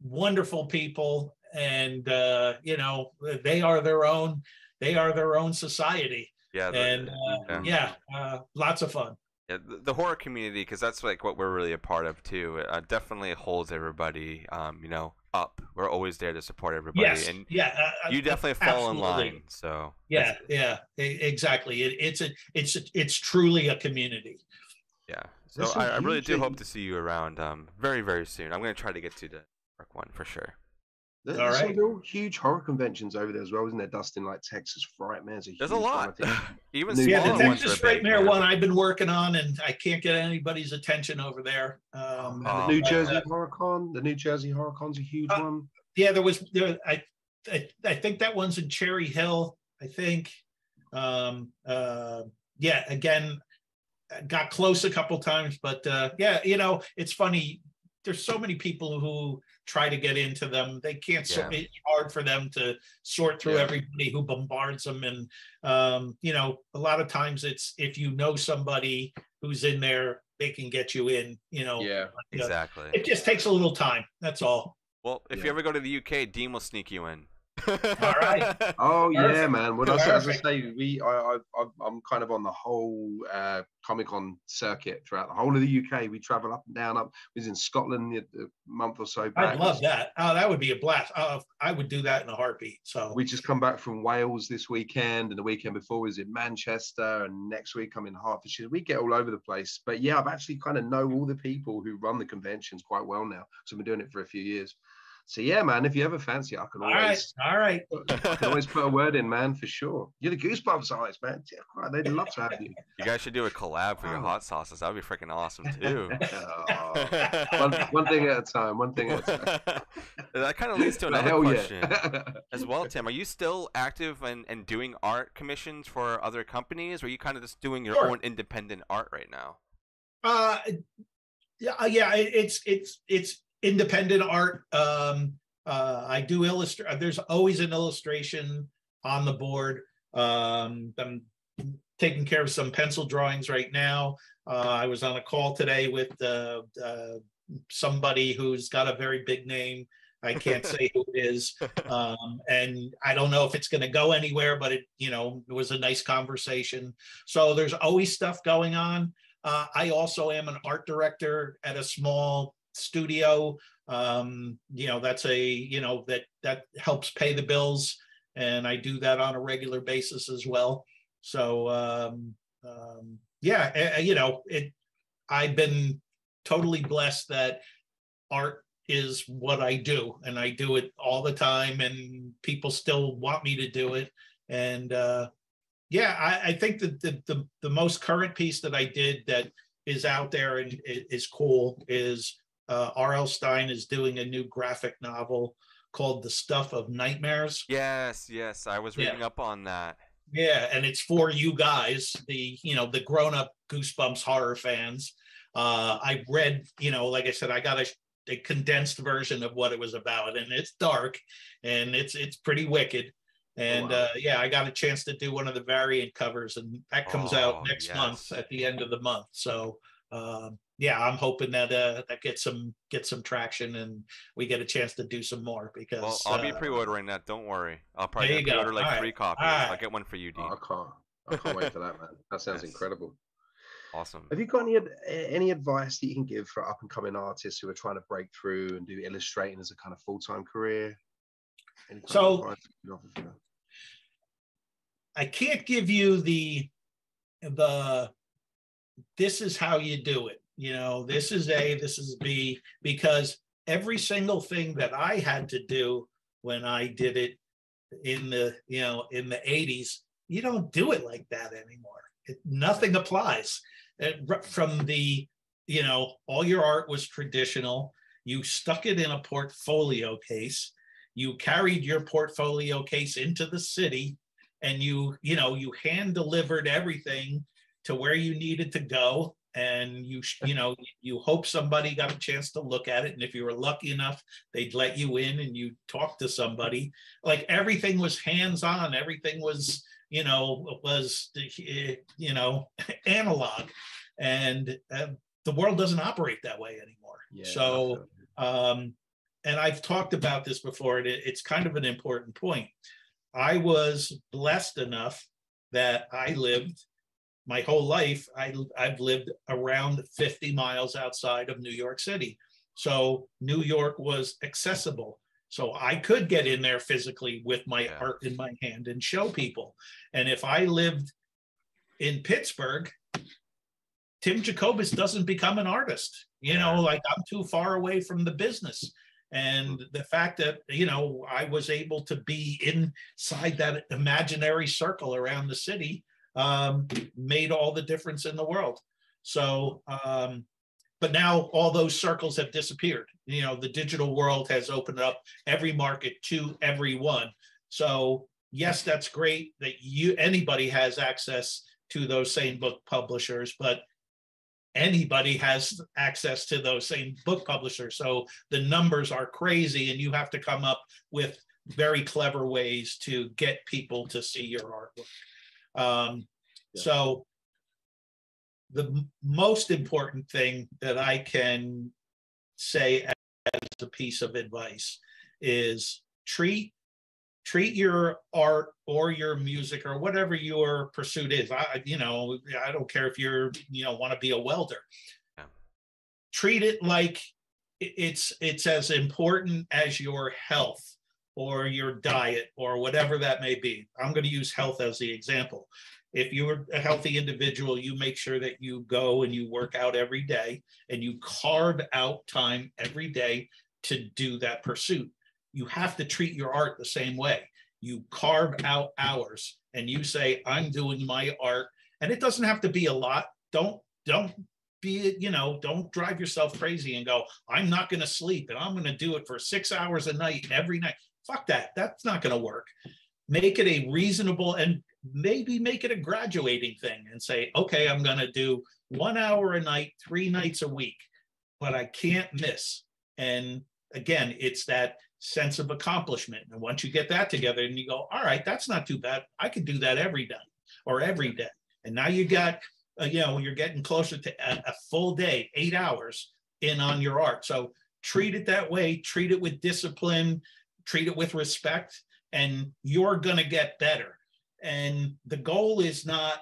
[SPEAKER 3] wonderful people, and they are their own society,
[SPEAKER 1] Yeah,
[SPEAKER 3] and
[SPEAKER 1] yeah.
[SPEAKER 3] yeah, lots of fun.
[SPEAKER 1] Yeah, the horror community, because that's like what we're really a part of too. It definitely holds everybody, up. We're always there to support everybody,
[SPEAKER 3] Yes,
[SPEAKER 1] and
[SPEAKER 3] yeah,
[SPEAKER 1] you definitely fall in
[SPEAKER 3] absolutely.
[SPEAKER 1] line. So
[SPEAKER 3] Yeah, exactly. It's truly a community.
[SPEAKER 1] yeah. So
[SPEAKER 2] There's some
[SPEAKER 1] I really
[SPEAKER 2] huge,
[SPEAKER 1] do hope to see you around very very soon. I'm gonna try to get to the York one for sure.
[SPEAKER 3] All
[SPEAKER 2] there's some
[SPEAKER 3] right.
[SPEAKER 2] real huge horror conventions over there as well, isn't there, Dustin? Like Texas Fright Man's a
[SPEAKER 1] There's a
[SPEAKER 2] huge one. I
[SPEAKER 1] lot.
[SPEAKER 2] think
[SPEAKER 1] Even
[SPEAKER 2] New
[SPEAKER 3] Yeah, the
[SPEAKER 1] smaller ones
[SPEAKER 2] Jersey
[SPEAKER 1] are
[SPEAKER 3] Texas
[SPEAKER 1] big,
[SPEAKER 3] Frightmare
[SPEAKER 1] man.
[SPEAKER 3] one I've been working on, and I can't get anybody's attention over there.
[SPEAKER 2] and the
[SPEAKER 1] Oh
[SPEAKER 2] New
[SPEAKER 1] man.
[SPEAKER 2] Jersey Horror Con. The New Jersey Horror Con's a huge
[SPEAKER 3] Uh,
[SPEAKER 2] one.
[SPEAKER 3] yeah, I think that one's in Cherry Hill. I think. Yeah, again, got close a couple times, but yeah, it's funny. There's so many people who try to get into them. They can't.
[SPEAKER 1] Yeah.
[SPEAKER 3] It's hard for them to sort through
[SPEAKER 2] Yeah.
[SPEAKER 3] everybody who bombards them, and a lot of times it's if you know somebody who's in there, they can get you in.
[SPEAKER 2] Yeah.
[SPEAKER 1] Exactly.
[SPEAKER 3] It just takes a little time. That's all.
[SPEAKER 1] Well, if you
[SPEAKER 2] Yeah.
[SPEAKER 1] ever go to the UK, Dean will sneak you in.
[SPEAKER 3] All right.
[SPEAKER 2] Oh yeah,
[SPEAKER 3] Perfect.
[SPEAKER 2] man. Well, as I
[SPEAKER 3] Perfect.
[SPEAKER 2] say, I'm kind of on the whole Comic Con circuit throughout the whole of the UK. We travel up and down. Up. We was in Scotland a month or so back.
[SPEAKER 3] I'd love that. Oh, that would be a blast. I would do that in a heartbeat. So
[SPEAKER 2] We just come back from Wales this weekend, and the weekend before was in Manchester, and next week I'm in Hertfordshire. We get all over the place. But yeah, I've actually kind of know all the people who run the conventions quite well now. So I've been doing it for a few years. So yeah, man, if you ever fancy it, I can
[SPEAKER 3] all right.
[SPEAKER 2] always put a word in, man, for sure. You're the Goosebumps eyes, man. Yeah, right, they'd love to have you.
[SPEAKER 1] You guys should do a collab for your hot sauces. That would be freaking awesome too.
[SPEAKER 2] One thing at a time. One thing at a time.
[SPEAKER 1] That kind of leads to another
[SPEAKER 2] Hell
[SPEAKER 1] question
[SPEAKER 2] yeah.
[SPEAKER 1] as well, Tim. Are you still active and doing art commissions for other companies, or are you kind of just doing your
[SPEAKER 3] Sure.
[SPEAKER 1] own independent art right now?
[SPEAKER 3] Yeah, it's independent art. I do illustrate. There's always an illustration on the board. I'm taking care of some pencil drawings right now. I was on a call today with somebody who's got a very big name. I can't say who it is, and I don't know if it's going to go anywhere. But it was a nice conversation. So there's always stuff going on. I also am an art director at a small studio. That's that helps pay the bills, and I do that on a regular basis as well. So yeah, I've been totally blessed that art is what I do, and I do it all the time, and people still want me to do it. And yeah, I think that the most current piece that I did that is out there and is cool is R.L. Stine is doing a new graphic novel called The Stuff of Nightmares.
[SPEAKER 1] Yes, I was reading
[SPEAKER 3] Yeah.
[SPEAKER 1] up on that.
[SPEAKER 3] Yeah, and it's for you guys, the grown-up Goosebumps horror fans. I read, like I said, I got a condensed version of what it was about, and it's dark and it's pretty wicked. And
[SPEAKER 2] wow.
[SPEAKER 3] yeah, I got a chance to do one of the variant covers, and that comes out
[SPEAKER 1] Oh,
[SPEAKER 3] next month
[SPEAKER 1] yes.
[SPEAKER 3] at the end of the month. So yeah, I'm hoping that that gets some traction, and we get a chance to do some more
[SPEAKER 1] Well,
[SPEAKER 3] because
[SPEAKER 1] I'll be pre-ordering that. Don't worry. I'll probably
[SPEAKER 3] there
[SPEAKER 1] gonna
[SPEAKER 3] you go.
[SPEAKER 1] pre-order
[SPEAKER 3] All
[SPEAKER 1] like
[SPEAKER 3] right,
[SPEAKER 1] 3
[SPEAKER 3] all
[SPEAKER 1] copies. I'll
[SPEAKER 3] right.
[SPEAKER 1] get one for you,
[SPEAKER 2] Oh,
[SPEAKER 1] Dean.
[SPEAKER 2] I can't wait for that, man. That sounds
[SPEAKER 1] Yes.
[SPEAKER 2] incredible.
[SPEAKER 1] Awesome.
[SPEAKER 2] Have you got any advice that you can give for up and coming artists who are trying to break through and do illustrating as a kind of full-time career? Any kind of
[SPEAKER 3] So
[SPEAKER 2] advice you can offer for that?
[SPEAKER 3] I can't give you the this is how you do it. You know, this is A, this is B, because every single thing that I had to do when I did it in the, you know, in the 80s, you don't do it like that anymore. Nothing applies. From the, you know, all your art was traditional. You stuck it in a portfolio case. You carried your portfolio case into the city, and you know, you hand delivered everything to where you needed to go. And you know, you hope somebody got a chance to look at it. And if you were lucky enough, they'd let you in and you talk to somebody. Like everything was hands-on. Everything was, you know, analog. And the world doesn't operate that way anymore.
[SPEAKER 2] Yeah,
[SPEAKER 3] So, and I've talked about this before, and it's kind of an important point. I was blessed enough that I lived my whole life. I've lived around 50 miles outside of New York City. So New York was accessible. So I could get in there physically with my art in my hand and show people. And if I lived in Pittsburgh, Tim Jacobus doesn't become an artist. You know, like I'm too far away from the business. And the fact that, you know, I was able to be inside that imaginary circle around the city made all the difference in the world. So, but now all those circles have disappeared. You know, the digital world has opened up every market to everyone. So yes, that's great that anybody has access to those same book publishers, but anybody has access to those same book publishers. So the numbers are crazy, and you have to come up with very clever ways to get people to see your artwork. So the most important thing that I can say as a piece of advice is treat your art or your music or whatever your pursuit is. I don't care if you're, want to be a welder.
[SPEAKER 1] Yeah.
[SPEAKER 3] Treat it like it's as important as your health or your diet or whatever that may be. I'm going to use health as the example. If you're a healthy individual, you make sure that you go and you work out every day and you carve out time every day to do that pursuit. You have to treat your art the same way. You carve out hours and you say, I'm doing my art. And it doesn't have to be a lot. Don't be, don't drive yourself crazy and go, I'm not going to sleep and I'm going to do it for 6 hours a night, every night. Fuck that. That's not going to work. Make it a reasonable, and maybe make it a graduating thing and say, okay, I'm going to do 1 hour a night, 3 nights a week, but I can't miss. And again, it's that sense of accomplishment. And once you get that together and you go, all right, that's not too bad. I can do that every day or every day. And now you got, you're getting closer to a full day, 8 hours in on your art. So treat it that way, treat it with discipline, treat it with respect, and you're going to get better. And the goal is not,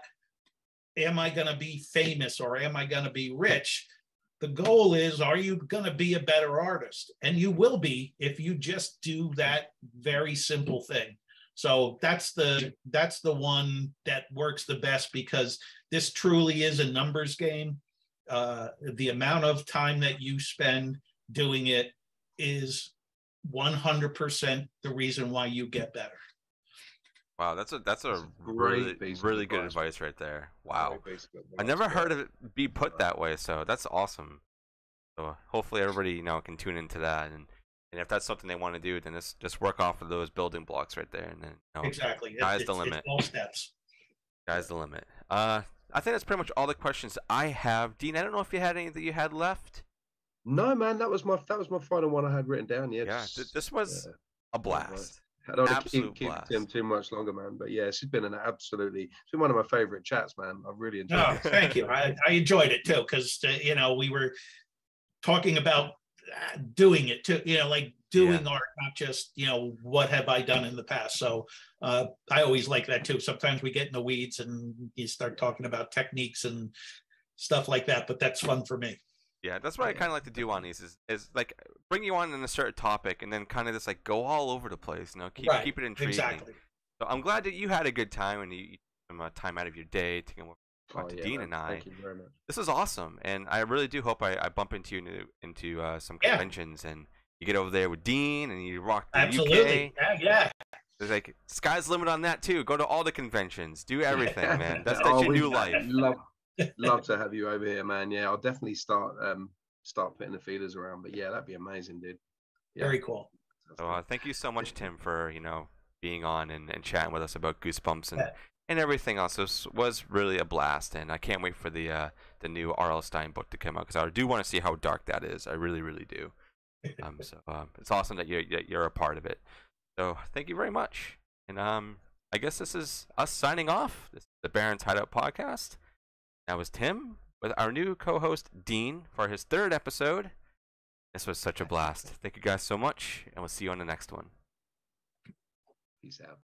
[SPEAKER 3] am I going to be famous or am I going to be rich? The goal is, are you going to be a better artist? And you will be if you just do that very simple thing. So that's the one that works the best, because this truly is a numbers game. The amount of time that you spend doing it is 100% the reason why you get better.
[SPEAKER 1] Wow, that's a really good advice right there. Wow, I never heard of it be put that way, so that's awesome. So hopefully everybody can tune into that, and if that's something they want to do, then just work off of those building blocks right there, and then
[SPEAKER 3] exactly,
[SPEAKER 1] sky's the limit.
[SPEAKER 3] It's all steps.
[SPEAKER 1] Sky's the limit. I think that's pretty much all the questions I have. Dean, I don't know if you had any that you had left.
[SPEAKER 2] No, man, that was my final one I had written down. Yeah,
[SPEAKER 1] this was a blast.
[SPEAKER 2] I don't want to
[SPEAKER 1] Absolute
[SPEAKER 2] keep
[SPEAKER 1] blast.
[SPEAKER 2] Tim too much longer, man. But yeah, it's been it's been one of my favorite chats, man. I've really enjoyed
[SPEAKER 3] Oh,
[SPEAKER 2] it.
[SPEAKER 3] thank you. I enjoyed it too, because we were talking about doing it too, like doing art, not just what have I done in the past. So I always like that too. Sometimes we get in the weeds and you start talking about techniques and stuff like that, but that's fun for me.
[SPEAKER 1] Yeah, that's what I kind of like to do on these is like bring you on in a certain topic and then kind of just like go all over the place, keep it intriguing.
[SPEAKER 3] Exactly.
[SPEAKER 1] So I'm glad that you had a good time and you took some time out of your day to talk to Dean
[SPEAKER 2] man.
[SPEAKER 1] and I.
[SPEAKER 2] Thank you very much.
[SPEAKER 1] This is awesome, and I really do hope I bump into you into some conventions and you get over there with Dean and you rock the
[SPEAKER 3] Absolutely.
[SPEAKER 1] UK.
[SPEAKER 3] Yeah.
[SPEAKER 1] There's like sky's the limit on that too. Go to all the conventions, do everything, man. That's your new life.
[SPEAKER 2] Love to have you over here, man. Yeah, I'll definitely start putting the feelers around. But yeah, that'd be amazing, dude. Yeah.
[SPEAKER 3] Very cool.
[SPEAKER 1] So thank you so much, Tim, for being on and chatting with us about Goosebumps and everything else. This was really a blast, and I can't wait for the new R.L. Stine book to come out because I do want to see how dark that is. I really, really do. So it's awesome that you're a part of it. So thank you very much. And I guess this is us signing off. This is the Baron's Hideout podcast. That was Tim with our new co-host Dean for his 3rd episode. This was such a blast. Thank you guys so much, and we'll see you on the next one.
[SPEAKER 2] Peace out.